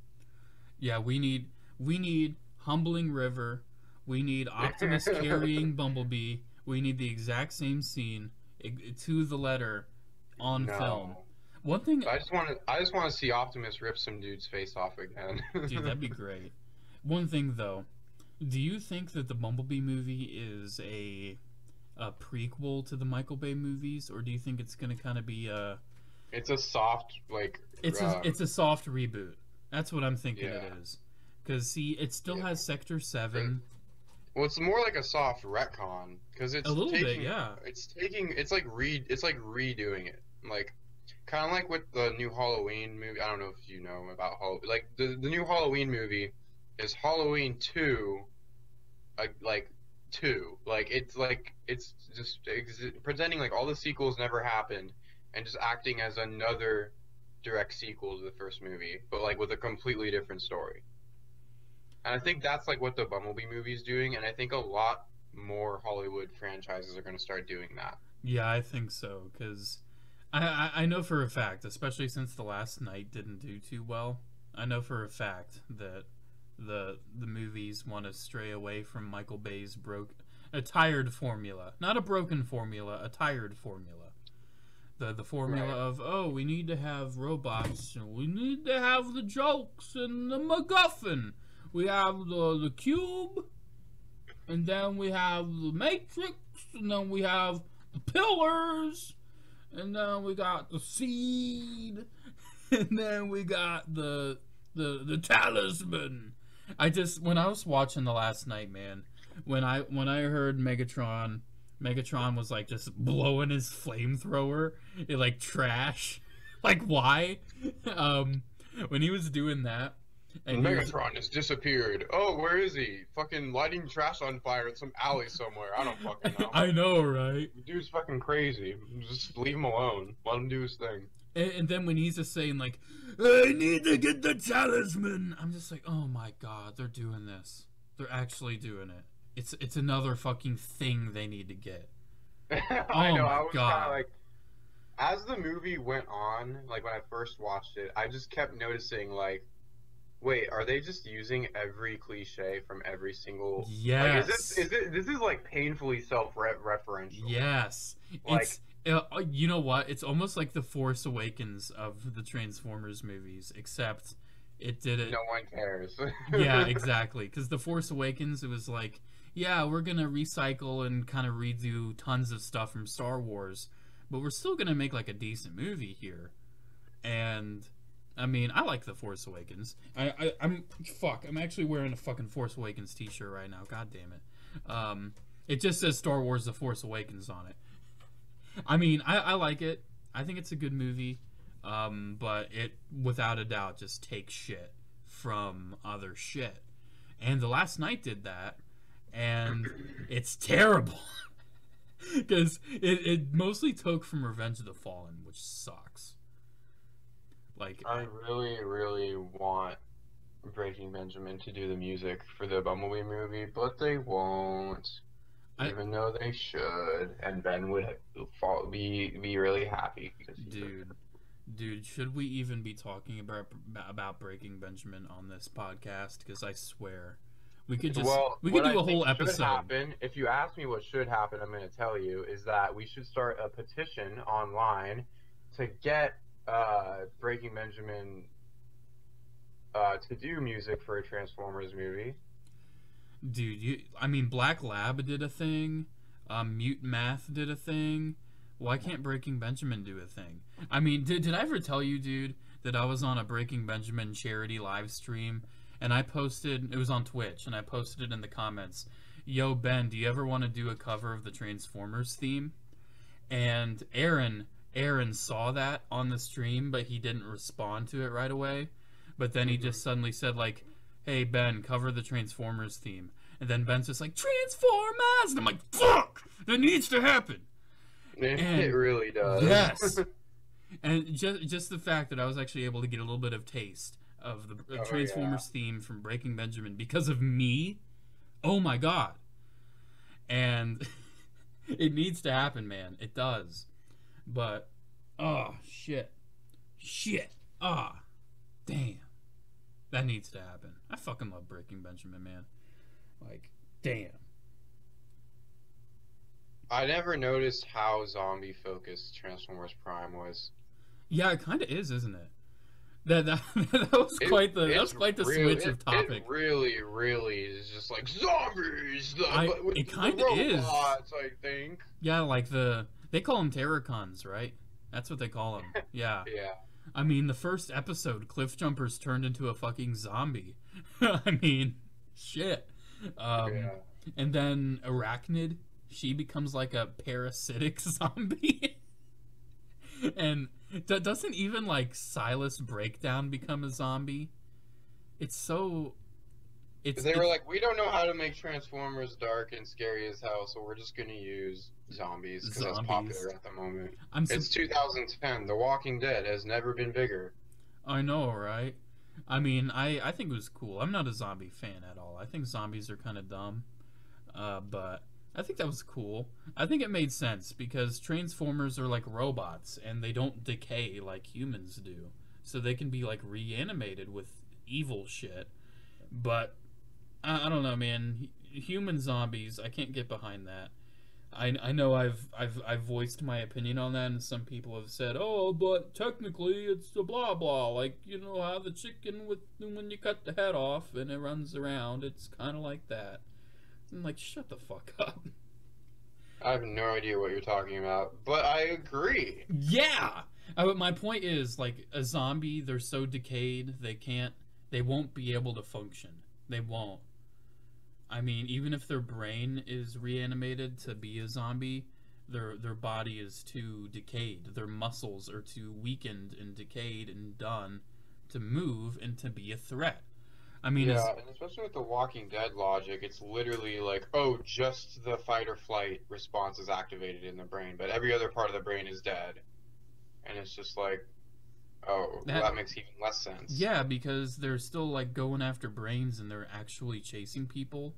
Yeah, we need Humbling River We need Optimus carrying Bumblebee. We need the exact same scene to the letter on film. No. One thing, I just want to see Optimus rip some dude's face off again. dude, that'd be great. One thing though, do you think that the Bumblebee movie is a prequel to the Michael Bay movies, or do you think it's gonna kind of be a? It's a soft like. It's a soft reboot. That's what I'm thinking Yeah. it is. Because see, it still has Sector 7. Well, it's more like a soft retcon because it's A little taking, bit, yeah. it's like redoing it, like kind of like with the new Halloween movie. I don't know if you know about like the new Halloween movie is Halloween 2, like 2, like it's just pretending like all the sequels never happened and just acting as another direct sequel to the first movie, but like with a completely different story. And I think that's like what the Bumblebee movie is doing, and I think a lot more Hollywood franchises are going to start doing that. Yeah, I think so. Because I know for a fact, especially since The Last Night didn't do too well, I know for a fact that the movies want to stray away from Michael Bay's a tired formula. Not a broken formula, a tired formula. The formula Right. of, oh, we need to have robots, and we need to have the jokes and the MacGuffin. We have the cube, and then we have the matrix, and then we have the pillars, and then we got the seed, and then we got the talisman. When I was watching The Last Night, man, when I heard Megatron was like just blowing his flamethrower, it like trash. Like why? When he was doing that. And Megatron has disappeared. Oh, where is he? Fucking lighting trash on fire in some alley somewhere. I don't fucking know. I know, right? The dude's fucking crazy. Just leave him alone. Let him do his thing. And then when he's just saying like, I need to get the talisman, I'm just like, oh my god, they're doing this. They're actually doing it. It's another fucking thing they need to get. I know. my I was God. kind of like, as the movie went on, like when I first watched it, I just kept noticing like, wait, are they just using every cliche from every single? Yes. Like, this is like painfully self-referential. Yes. Like, It's you know what? It's almost like the Force Awakens of the Transformers movies, except it did it. no one cares. Yeah, exactly. Because the Force Awakens, it was like, yeah, we're gonna recycle and kind of redo tons of stuff from Star Wars, but we're still gonna make like a decent movie here. And I mean, I like the Force Awakens. I'm actually wearing a fucking Force Awakens t-shirt right now. God damn it. It just says Star Wars: The Force Awakens on it. I mean, I like it. I think it's a good movie. But it, without a doubt, just takes shit from other shit. And The Last Night did that, and it's terrible. Because it mostly took from Revenge of the Fallen, which sucks. Like, I really, really want Breaking Benjamin to do the music for the Bumblebee movie, but they won't. Even though they should, and Ben would be really happy because dude, should we even be talking about Breaking Benjamin on this podcast? Because I swear, we could just we could do a whole episode. Happen, if you ask me what should happen, I'm going to tell you is that we should start a petition online to get Breaking Benjamin to do music for a Transformers movie. Dude, I mean, Black Lab did a thing. Mute Math did a thing. Why can't Breaking Benjamin do a thing? I mean, did I ever tell you, dude, that I was on a Breaking Benjamin charity live stream, and I posted, it was on Twitch, and I posted it in the comments, yo, Ben, do you ever want to do a cover of the Transformers theme? And Aaron saw that on the stream, but he didn't respond to it right away. But then he just suddenly said, like, hey, Ben, cover the Transformers theme. And then Ben's just like, Transformers! And I'm like, fuck! That needs to happen! It really does. Yes! And just the fact that I was actually able to get a little bit of taste of the Transformers theme from Breaking Benjamin because of me, oh my god. And it needs to happen, man. It does. But, oh, shit. Damn. That needs to happen. I fucking love Breaking Benjamin, man. Like, Damn. I never noticed how zombie focused Transformers Prime was. Yeah, it kind of is, isn't it? That was quite the switch of topic. It really, really is just like zombies, but with It the kind of is. robots, I think. Yeah, like they call them Terracons, right? That's what they call them. Yeah. Yeah. I mean, the first episode, Cliff Jumpers turned into a fucking zombie. I mean, shit. Yeah. And then Arachnid, she becomes like a parasitic zombie. And doesn't even like Silas Breakdown become a zombie? It's so. They were like, we don't know how to make Transformers dark and scary as hell, so we're just gonna use zombies because that's popular at the moment. It's 2010. The Walking Dead has never been bigger. I know, right? I mean, I think it was cool. I'm not a zombie fan at all. I think zombies are kind of dumb, but I think that was cool. I think it made sense because Transformers are like robots and they don't decay like humans do, so they can be like reanimated with evil shit. But I don't know, man. Human zombies, I can't get behind that. I know I've voiced my opinion on that, and some people have said, "Oh, but technically it's a blah blah." Like, you know how the chicken when you cut the head off and it runs around, it's kind of like that. I'm like, shut the fuck up. I have no idea what you're talking about, but I agree. Yeah. My point is, like, a zombie, they're so decayed they won't be able to function. They won't. I mean, even if their brain is reanimated to be a zombie, their body is too decayed. Their muscles are too weakened and decayed and done to move and to be a threat. I mean, yeah, and especially with the Walking Dead logic, it's literally like, oh, just the fight or flight response is activated in the brain, but every other part of the brain is dead. And it's just like, oh, that makes even less sense. Yeah, because they're still like going after brains and they're actually chasing people.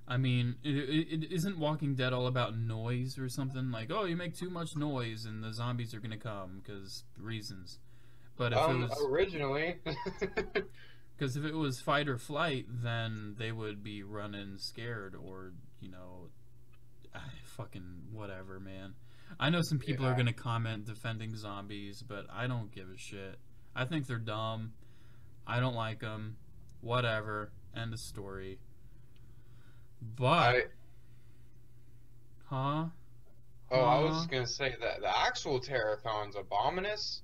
I mean, it isn't Walking Dead all about noise or something? Like, oh, you make too much noise and the zombies are gonna come because reasons. But if it was originally, because if it was fight or flight, then they would be running scared or fucking whatever, man. I know some people are gonna comment defending zombies, but I don't give a shit. I think they're dumb. I don't like them. Whatever. End of story. But I was just gonna say that the actual Terracons Abominus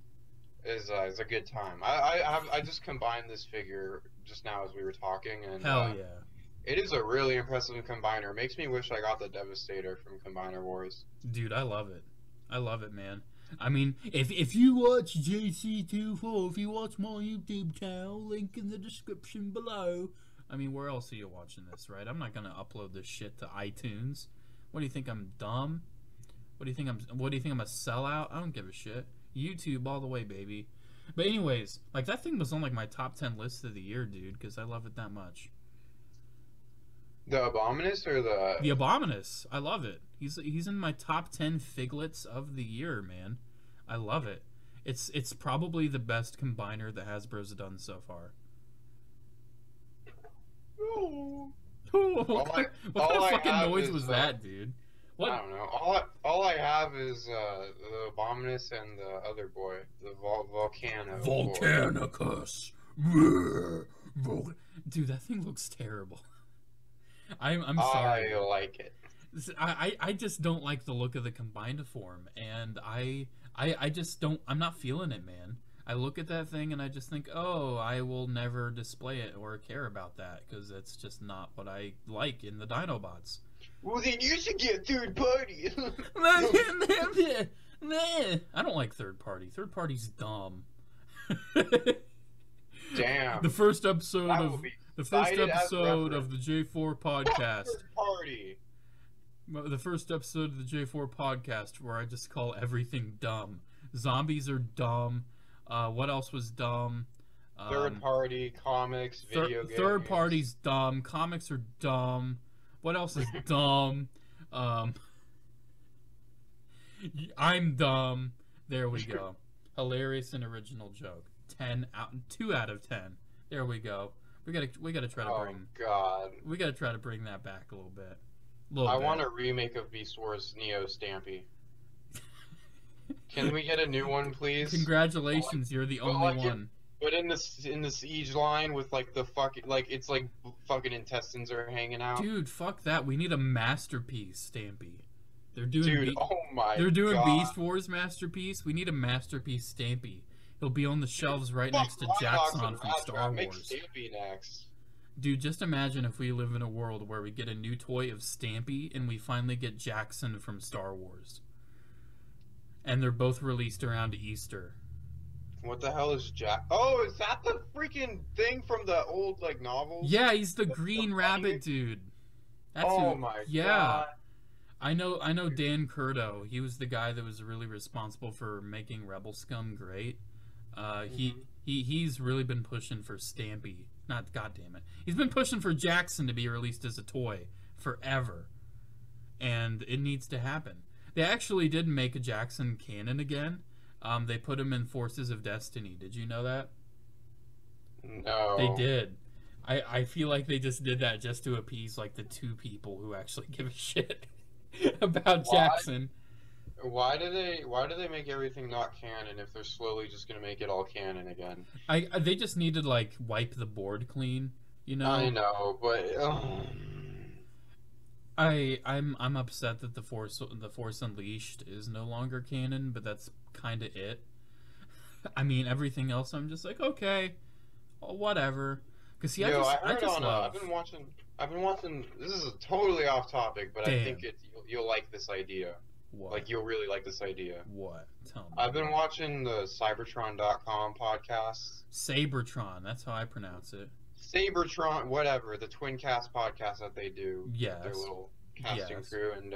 is a good time. I just combined this figure just now as we were talking, and hell yeah, it is a really impressive combiner. It makes me wish I got the Devastator from Combiner Wars. Dude, I love it. I love it, man. I mean, if you watch JC24, if you watch my YouTube channel, link in the description below. I mean, where else are you watching this, right? I'm not gonna upload this shit to iTunes. What do you think, I'm dumb? What do you think I'm a sellout? I don't give a shit. YouTube all the way, baby. But anyways, like, that thing was on like my top 10 list of the year, dude, because I love it that much. The Abominus or the Abominus? I love it. He's in my top 10 figlets of the year, man. I love it. It's probably the best combiner that Hasbro's done so far. What kind of fucking noise was that, dude? What? I don't know. All I have is the Abominus and the other boy, the Volcanicus. Dude, that thing looks terrible. I'm sorry. I like it. I just don't like the look of the combined form, and I just don't. I'm not feeling it, man. I look at that thing and I just think, oh, I will never display it or care about that because that's just not what I like in the Dinobots. Well, then you should get third party. I don't like third party. Third party's dumb. Damn. The first episode of the J4 podcast. Third party. The first episode of the J4 podcast where I just call everything dumb. Zombies are dumb. What else was dumb? Third party, comics, video games. Third party's dumb. Comics are dumb. What else is dumb? I'm dumb. There we go. Hilarious and original joke. 2 out of 10. There we go. We gotta try to Oh bring God. we gotta try to bring that back a little bit. I want a remake of Beast Wars Neo Stampy. Can we get a new one, please? Congratulations, you're the But only like one. but in the siege line with like the fucking like it's like fucking intestines are hanging out. Dude, fuck that. We need a masterpiece, Stampy. They're doing Dude, oh my they're doing God. Beast Wars masterpiece. We need a masterpiece Stampy. He'll be on the shelves right Fuck next to Rhinox Jackson and from Rat Star Trap. Make Wars. Stampy next. Dude, just imagine if we live in a world where we get a new toy of Stampy and we finally get Jackson from Star Wars. And they're both released around Easter. What the hell is Jack? Oh, is that the freaking thing from the old like novels? Yeah, he's the Green Rabbit dude. That's oh who, my yeah. God. I know Dan Curto. He was the guy that was really responsible for making Rebel Scum great. He's really been pushing for Stampy. Not goddamn it. He's been pushing for Jackson to be released as a toy forever. And it needs to happen. They actually did make a Jackson canon again. They put him in Forces of Destiny. Did you know that? No. They did. I feel like they just did that just to appease like the two people who actually give a shit about Jackson. Why do they make everything not canon if they're slowly just gonna make it all canon again? They just need to like wipe the board clean, you know. I know, but I'm upset that the Force Unleashed is no longer canon, but that's kind of it. I mean, everything else I'm just like, okay, whatever. Cause see, I just love. I've been watching. This is totally off topic, but Damn. I think you'll like this idea. What? Like you'll really like this idea. What? Tell me. I've been watching the Cybertron.com podcast. Sabertron, that's how I pronounce it. Sabertron, whatever, the Twin Cast podcast that they do. Yes. Their little casting crew, and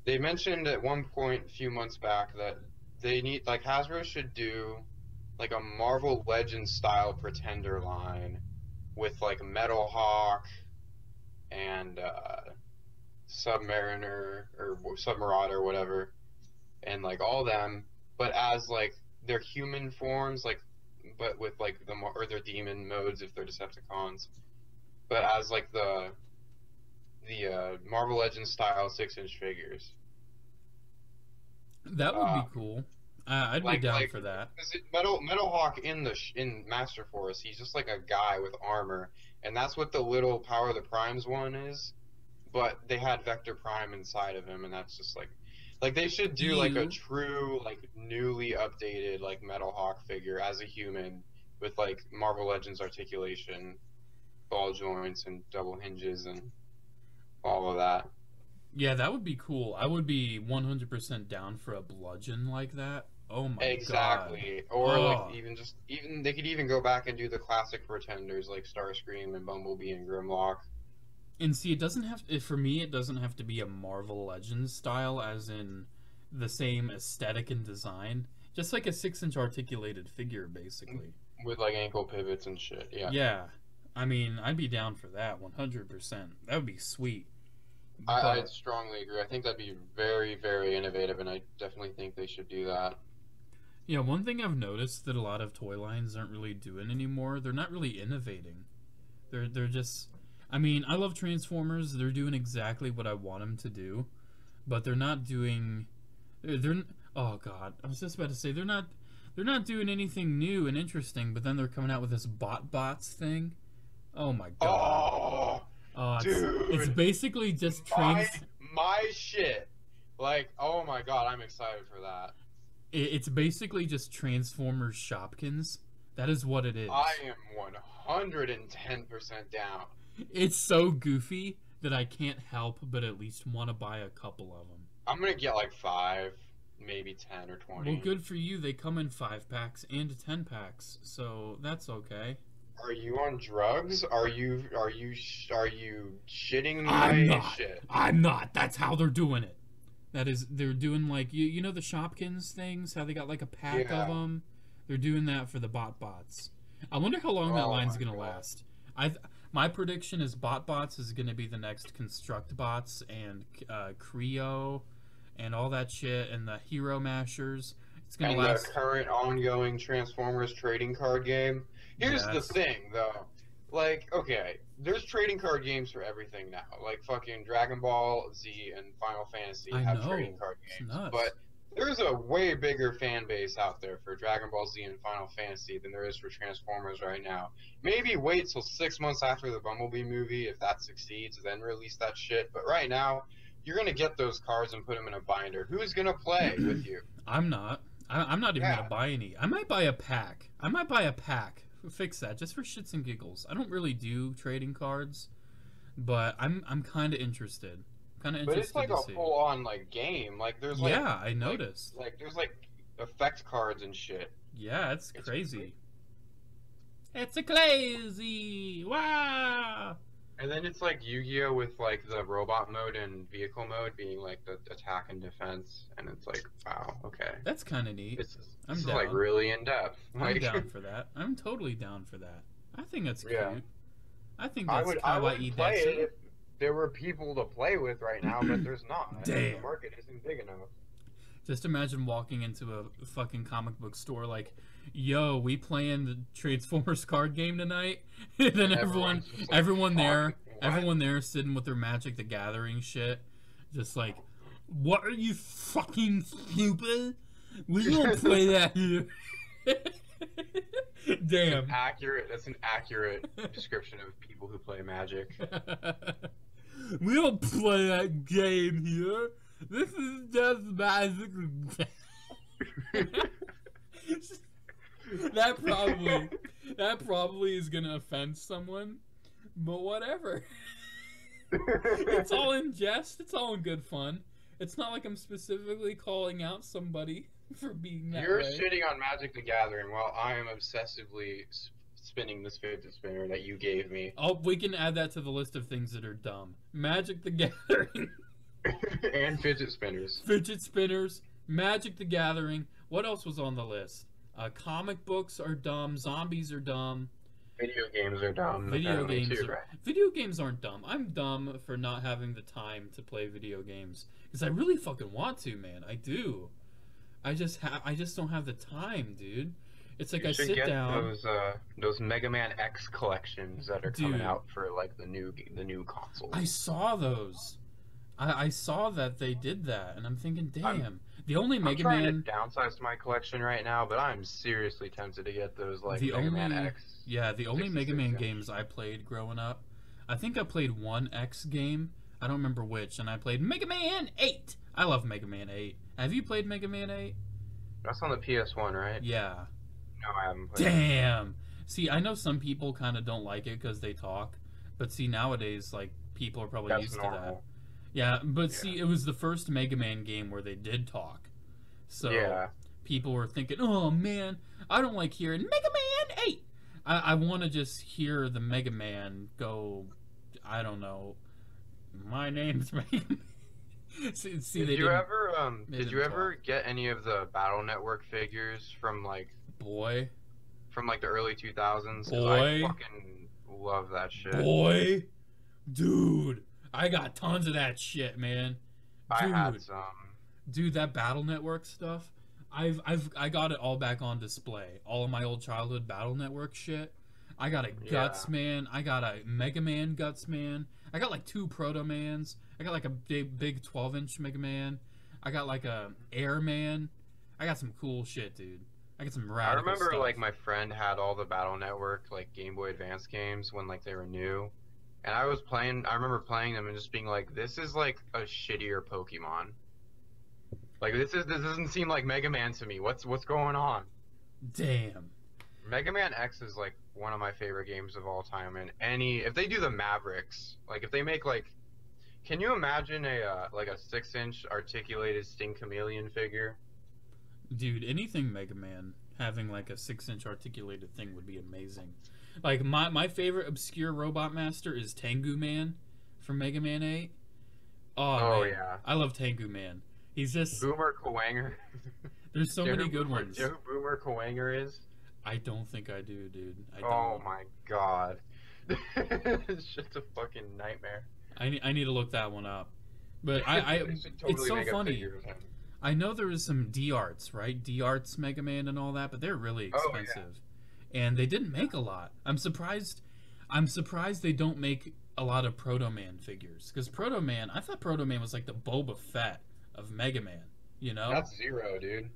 they mentioned at one point a few months back that they need, like, Hasbro should do like a Marvel Legends style Pretender line with like Metal Hawk and Submariner or Submarauder, whatever, and like all them, but as like their human forms, like, but with like or their demon modes if they're Decepticons, but as like the Marvel Legends style 6-inch figures. That would be cool. I'd be down for that. Metal Hawk in Master Force, he's just like a guy with armor, and that's what the little Power of the Primes one is. But they had Vector Prime inside of him, and that's just like they should do like a true, like, newly updated like Metal Hawk figure as a human with like Marvel Legends articulation, ball joints and double hinges and all of that. Yeah, that would be cool. I would be 100% down for a bludgeon like that. Oh my god. Exactly. Or like even they could even go back and do the classic Pretenders like Starscream and Bumblebee and Grimlock. And see, it doesn't have for me it doesn't have to be a Marvel Legends style as in the same aesthetic and design. Just like a 6-inch articulated figure basically. With like ankle pivots and shit. Yeah. Yeah. I mean, I'd be down for that 100%. That would be sweet. I strongly agree. I think that'd be very, very innovative, and I definitely think they should do that. Yeah, one thing I've noticed that a lot of toy lines aren't really doing anymore, they're not really innovating. They're just... I mean, I love Transformers. They're doing exactly what I want them to do, but they're not doing... oh, God. I was just about to say, they're not doing anything new and interesting, but then they're coming out with this bots thing. Oh, my God. Dude, it's basically just my shit. Like, oh my god, I'm excited for that. It's basically just Transformers Shopkins. That is what it is. I am 110% down. It's so goofy that I can't help but at least want to buy a couple of them. I'm gonna get like 5, maybe 10 or 20. Well, good for you. They come in 5-packs and 10-packs, so that's okay. Are you on drugs? Are you shitting my shit? I'm not. That's how they're doing it. That is, they're doing like you know the Shopkins things, how they got like a pack of them. They're doing that for the bots. I wonder how long that line's gonna last. My prediction is bots is gonna be the next Construct Bots and Creo and all that shit and the Hero Mashers. It's gonna last. The current ongoing Transformers trading card game. Here's the thing, though. Like, okay, there's trading card games for everything now. Like fucking Dragon Ball Z and Final Fantasy I have know. trading card It's games, nuts. but there's a way bigger fan base out there for Dragon Ball Z and Final Fantasy than there is for Transformers right now. Maybe wait till 6 months after the Bumblebee movie, if that succeeds, then release that shit. But right now, you're gonna get those cards and put them in a binder. Who's gonna play with you? I'm not. I'm not even Yeah. gonna buy any. I might buy a pack. I might buy a pack. Fix that just for shits and giggles. I don't really do trading cards, but I'm kind of interested. Kind of But interested it's like to a see. full-on like game. Like there's like Yeah, I noticed. like there's like effect cards and shit. Yeah, it's It's crazy. It's a crazy. Wow. And then it's like Yu-Gi-Oh with like the robot mode and vehicle mode being like the attack and defense, and it's like, wow, okay, That's kind of neat. this I'm is down. like really in depth. I'm Like, down for that. I'm totally down for that. I think that's cute. Yeah. I think I that's would kawaii play it desu. if there were people to play with right now, but there's not. Damn. The market isn't big enough. Just imagine walking into a fucking comic book store like, yo, we playing the Transformers card game tonight? And then Everyone's just like, everyone there, "Fuck, what?" everyone there sitting with their Magic the Gathering shit, just like, what are you fucking stupid? We don't play that here. Damn. That's an accurate description of people who play Magic. We don't play that game here. This is just Magic. that probably is gonna offend someone, but whatever. It's all in jest. It's all in good fun. It's not like I'm specifically calling out somebody for being that You're way. shitting on Magic the Gathering while I am obsessively spinning this fidget spinner that you gave me. Oh, we can add that to the list of things that are dumb. Magic the Gathering, And fidget spinners. fidget spinners, Magic the Gathering. What else was on the list? Comic books are dumb. Zombies are dumb. Video games are dumb. Video apparently, games too, are, right? video games aren't dumb. I'm dumb for not having the time to play video games because I really fucking want to, man. I do. I just don't have the time, dude. It's like You I should sit get down. those Mega Man X collections that are coming Dude. out for like the new consoles. I saw those. I saw that they did that, and I'm thinking, damn. The only I'm Mega trying Man. to downsize my collection right now, but I'm seriously tempted to get those like The Mega Man only- X. Yeah, the only 66 Mega Man inch. games I played growing up, I think I played one X game. I don't remember which, and I played Mega Man 8. I love Mega Man 8. Have you played Mega Man 8? That's on the PS1, right? Yeah. No, I haven't played it. Damn. See, I know some people kind of don't like it because they talk, but see, nowadays, like, people are probably That's used to that. normal. Yeah, but Yeah. see, it was the first Mega Man game where they did talk. So Yeah. people were thinking, oh man, I don't like hearing Mega Man 8. I want to just hear the Mega Man go, I don't know, my name's Mega Man. see, Did they you didn't- ever they did you didn't ever get any of the Battle Network figures from like Boy, the early 2000s? 'Cause Boy. I fucking love that shit. boy, dude, I got tons of that shit, man. I had Dude. some. Dude, that Battle Network stuff, I got it all back on display. All of my old childhood Battle Network shit. I got a Guts Man. I got a Mega Man Guts Man. I got like 2 Proto Mans. I got like a big 12-inch Mega Man. I got like a Air Man. I got some cool shit, dude. I got some I radical remember stuff. like my friend had all the Battle Network like Game Boy Advance games when like they were new. And I remember playing them and just being like, this is like a shittier Pokemon. Like this doesn't seem like Mega Man to me. What's going on? Damn. Mega Man X is like one of my favorite games of all time, and if they do the Mavericks, like if they make like, can you imagine a 6-inch articulated Sting Chameleon figure? Dude, anything Mega Man having like a 6-inch articulated thing would be amazing. Like my favorite obscure robot master is Tengu Man from Mega Man 8. Oh man. Yeah, I love Tengu Man. He's just Boomer Kawanger. there's so Do you know many who good ones. Do you know who Boomer Kawanger is? I don't think I do, dude. I don't. Oh my god, it's just a fucking nightmare. I need to look that one up. But They should totally it's so make a funny. figure of him. I know there was some D-Arts, right? D-Arts Mega Man and all that, but they're really Oh, yeah. expensive. And they didn't make a lot. I'm surprised. I'm surprised they don't make a lot of Proto Man figures, because Proto Man, I thought Proto Man was like the Boba Fett of Mega Man. You know? That's Zero, dude.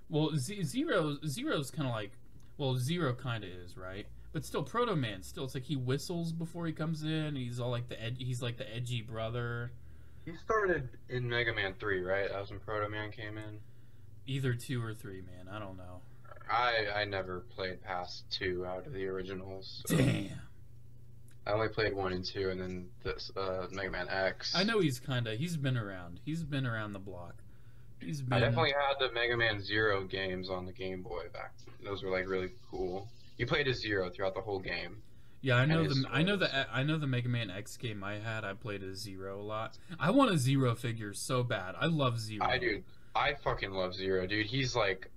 Well, Zero's kind of like, well, Zero kind of is, right? But still, Proto Man, still, it's like he whistles before he comes in. He's all like he's like the edgy brother. He started in Mega Man 3, right? That was when Proto Man came in. Either 2 or 3, man. I don't know. I never played past 2 out of the originals. So Damn. I only played 1 and 2, and then this Mega Man X. I know he's been around. He's been around the block. He's been. I definitely had the Mega Man Zero games on the Game Boy back. Those were like really cool. You played as Zero throughout the whole game. Yeah, I know the Mega Man X game I had. I played as Zero a lot. I want a Zero figure so bad. I love Zero. I fucking love Zero, dude. He's like,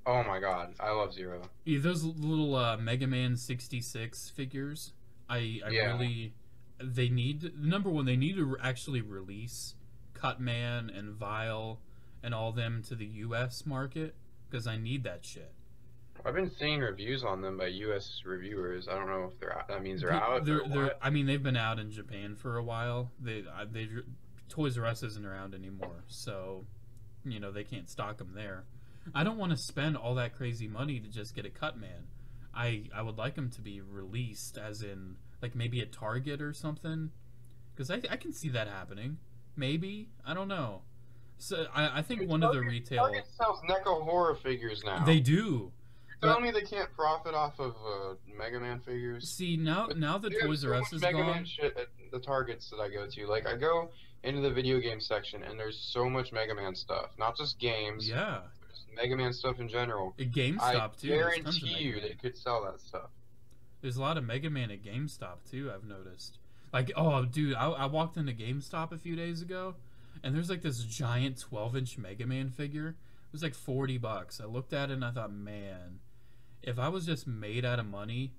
oh my god, I love Zero. Yeah, those little Mega Man 66 figures. I really, they need, number one, they need to actually release Cutman and Vile and all them to the U.S. market, because I need that shit. I've been seeing reviews on them by U.S. reviewers. I don't know if they're out. That means they're out. I mean, they've been out in Japan for a while. Toys R Us isn't around anymore, so you know they can't stock them there. I don't want to spend all that crazy money to just get a Cutman. I would like them to be released, as in like maybe at Target or something, because I can see that happening. Maybe, I don't know. So I think one of the retail Target sells Neko horror figures now. They do. Tell me they can't profit off of Mega Man figures. See, now the Toys R Us is Mega gone. Man shit at the Targets that I go to. Like, I go into the video game section, and there's so much Mega Man stuff. Not just games. Yeah. There's Mega Man stuff in general. At GameStop, too. I guarantee you they could sell that stuff. There's a lot of Mega Man at GameStop, too, I've noticed. Like, oh, dude, I walked into GameStop a few days ago, and there's like this giant 12-inch Mega Man figure. It was like $40. I looked at it, and I thought, man, if I was just made out of money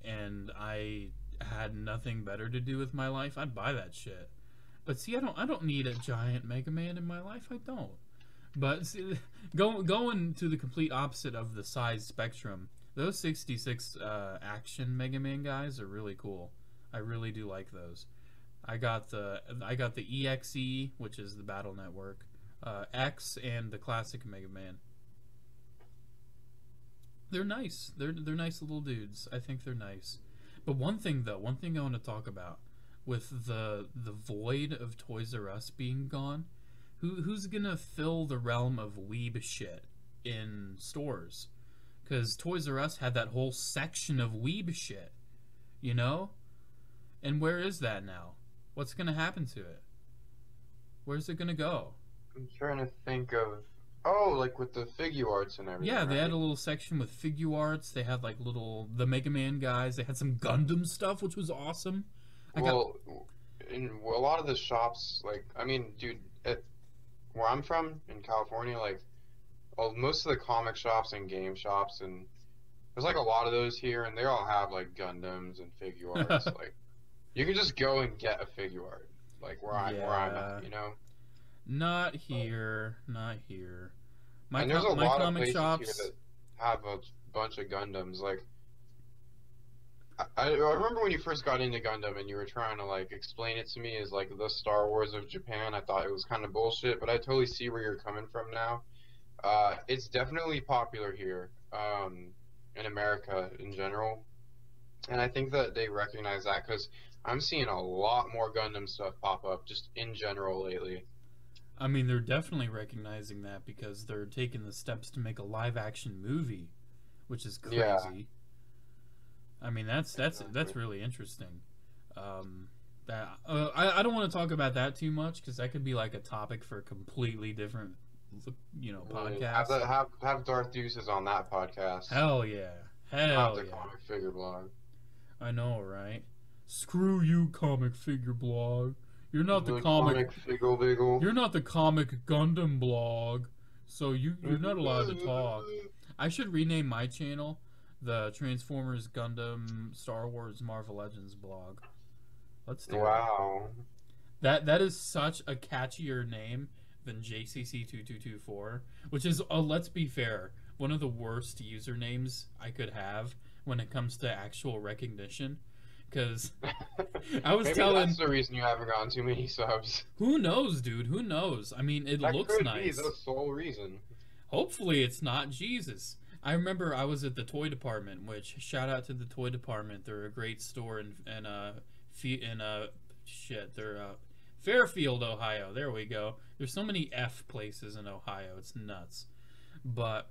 and I had nothing better to do with my life, I'd buy that shit. But see, I don't need a giant Mega Man in my life. I don't. But see, going to the complete opposite of the size spectrum, those 66 action Mega Man guys are really cool. I really do like those. I got the EXE, which is the Battle Network, X, and the classic Mega Man. They're nice. They're nice little dudes. I think they're nice. But one thing I want to talk about with the void of Toys R Us being gone, who's gonna fill the realm of weeb shit in stores? Because Toys R Us had that whole section of weeb shit, you know? And where is that now? What's gonna happen to it? Where's it gonna go? I'm trying to think of... Oh, like with the figure arts and everything. Yeah, they right? had a little section with figure arts. They had like the Mega Man guys. They had some Gundam stuff, which was awesome. In a lot of the shops, like, I mean, dude, where I'm from in California, like, most of the comic shops and game shops, and there's like a lot of those here, and they all have like Gundams and figure arts. Like, you can just go and get a figure art, like where I'm at, you know. Not here. And there's a lot of comic places shops here that have a bunch of Gundams. Like, I remember when you first got into Gundam and you were trying to like explain it to me as like the Star Wars of Japan. I thought it was kind of bullshit, but I totally see where you're coming from now. It's definitely popular here, in America in general, and I think that they recognize that because I'm seeing a lot more Gundam stuff pop up just in general lately. I mean, they're definitely recognizing that because they're taking the steps to make a live-action movie, which is crazy. Yeah. I mean, that's really interesting. I don't want to talk about that too much because that could be like a topic for a completely different, podcast. Have Darth Deuces on that podcast. Hell yeah, Not the comic figure blog. I know, right? Screw you, comic figure blog. You're not the comic Figgle. You're not the comic Gundam blog, so you're not allowed to talk. I should rename my channel the Transformers Gundam Star Wars Marvel Legends blog. Let's do it. That is such a catchier name than JCC2224, which is, let's be fair, one of the worst usernames I could have when it comes to actual recognition. because I was Maybe telling. that's the reason you haven't gotten too many subs. Who knows, dude? Who knows? I mean, it That looks could nice. be the sole reason. Hopefully, it's not Jesus. I remember I was at the toy department, which shout out to the toy department. They're a great store they're Fairfield, Ohio. There we go. There's so many F places in Ohio. It's nuts. But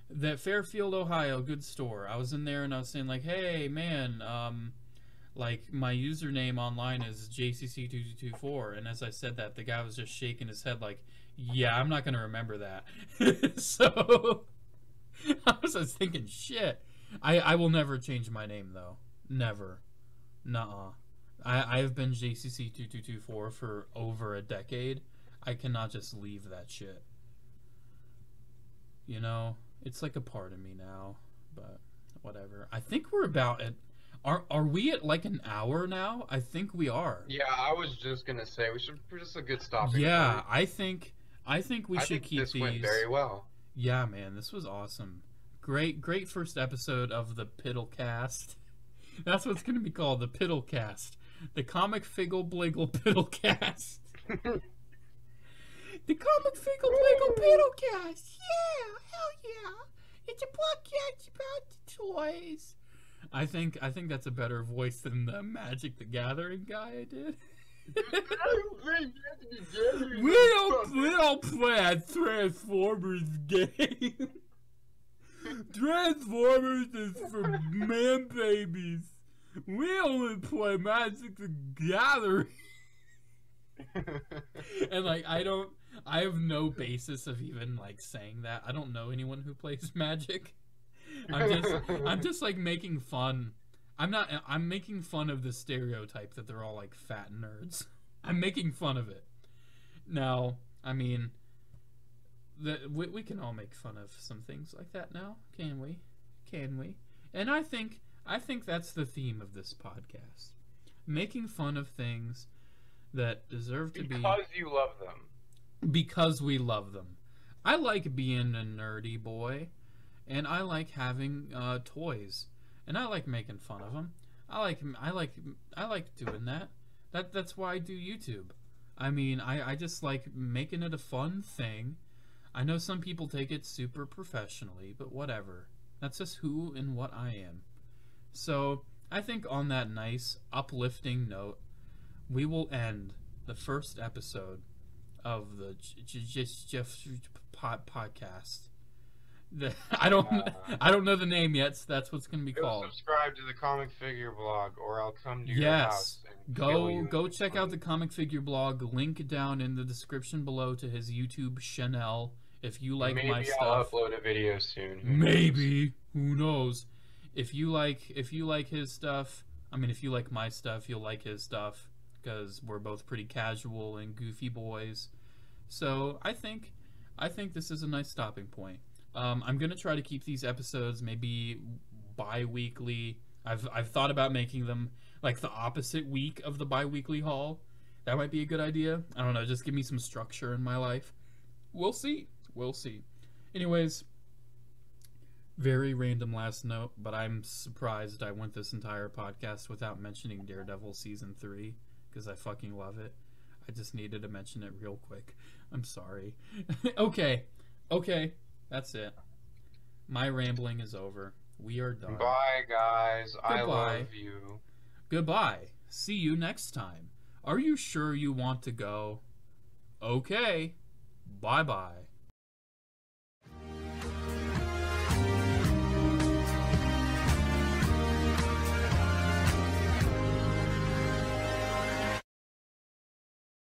that Fairfield, Ohio, good store. I was in there and I was saying like, hey man, like my username online is JCC2224, and as I said that, the guy was just shaking his head like, yeah, I'm not gonna remember that. So I was just thinking, shit. I will never change my name though. Never. Nuh-uh. I've been JCC2224 for over a decade. I cannot just leave that shit. You know, it's like a part of me now, but whatever. I think we're about at are we at like an hour now? I think we are. Yeah, I was just gonna say we should. Just a good stopping Yeah, point. I think we should keep this these. went very well. Yeah, man, this was awesome. Great first episode of the Piddlecast. That's what's gonna be called, the Piddlecast. The Comic Figgle Bliggle Piddlecast. The Comic Figgle Bliggle Piddlecast. Yeah, hell yeah. It's a podcast about the toys. I think that's a better voice than the Magic the Gathering guy I did. We don't play a Transformers game. Transformers is for man babies. We only play Magic the Gathering. And like I have no basis of even like saying that. I don't know anyone who plays Magic. I'm just like making fun. I'm making fun of the stereotype that they're all like fat nerds. I'm making fun of it. Now, I mean, we can all make fun of some things like that now, can we? Can we? And I think that's the theme of this podcast. Making fun of things that deserve to be... Because you love them. Because we love them. I like being a nerdy boy, and I like having toys, and I like making fun of them. I like doing that. That's why I do YouTube. I mean, I just like making it a fun thing. I know some people take it super professionally, but whatever. That's just who and what I am. So, I think on that nice, uplifting note, we will end the first episode of the Jeff podcast. I don't know the name yet, so that's what's gonna be called. Subscribe to the Comic Figure blog, or I'll come to your house. And go check out the Comic Figure blog. Link down in the description below to his YouTube channel. If you like my stuff, I'll upload a video soon. Who knows? If you like his stuff, I mean, if you like my stuff, you'll like his stuff, because we're both pretty casual and goofy boys. So I think this is a nice stopping point. I'm gonna try to keep these episodes maybe bi-weekly. I've thought about making them like the opposite week of the bi-weekly haul. That might be a good idea. I don't know, just give me some structure in my life. We'll see. Anyways, very random last note, but I'm surprised I went this entire podcast without mentioning Daredevil Season 3, because I fucking love it. I just needed to mention it real quick. I'm sorry. Okay, that's it. My rambling is over. We are done. Bye, guys. Goodbye. I love you. Goodbye. See you next time. Are you sure you want to go? Okay. Bye-bye.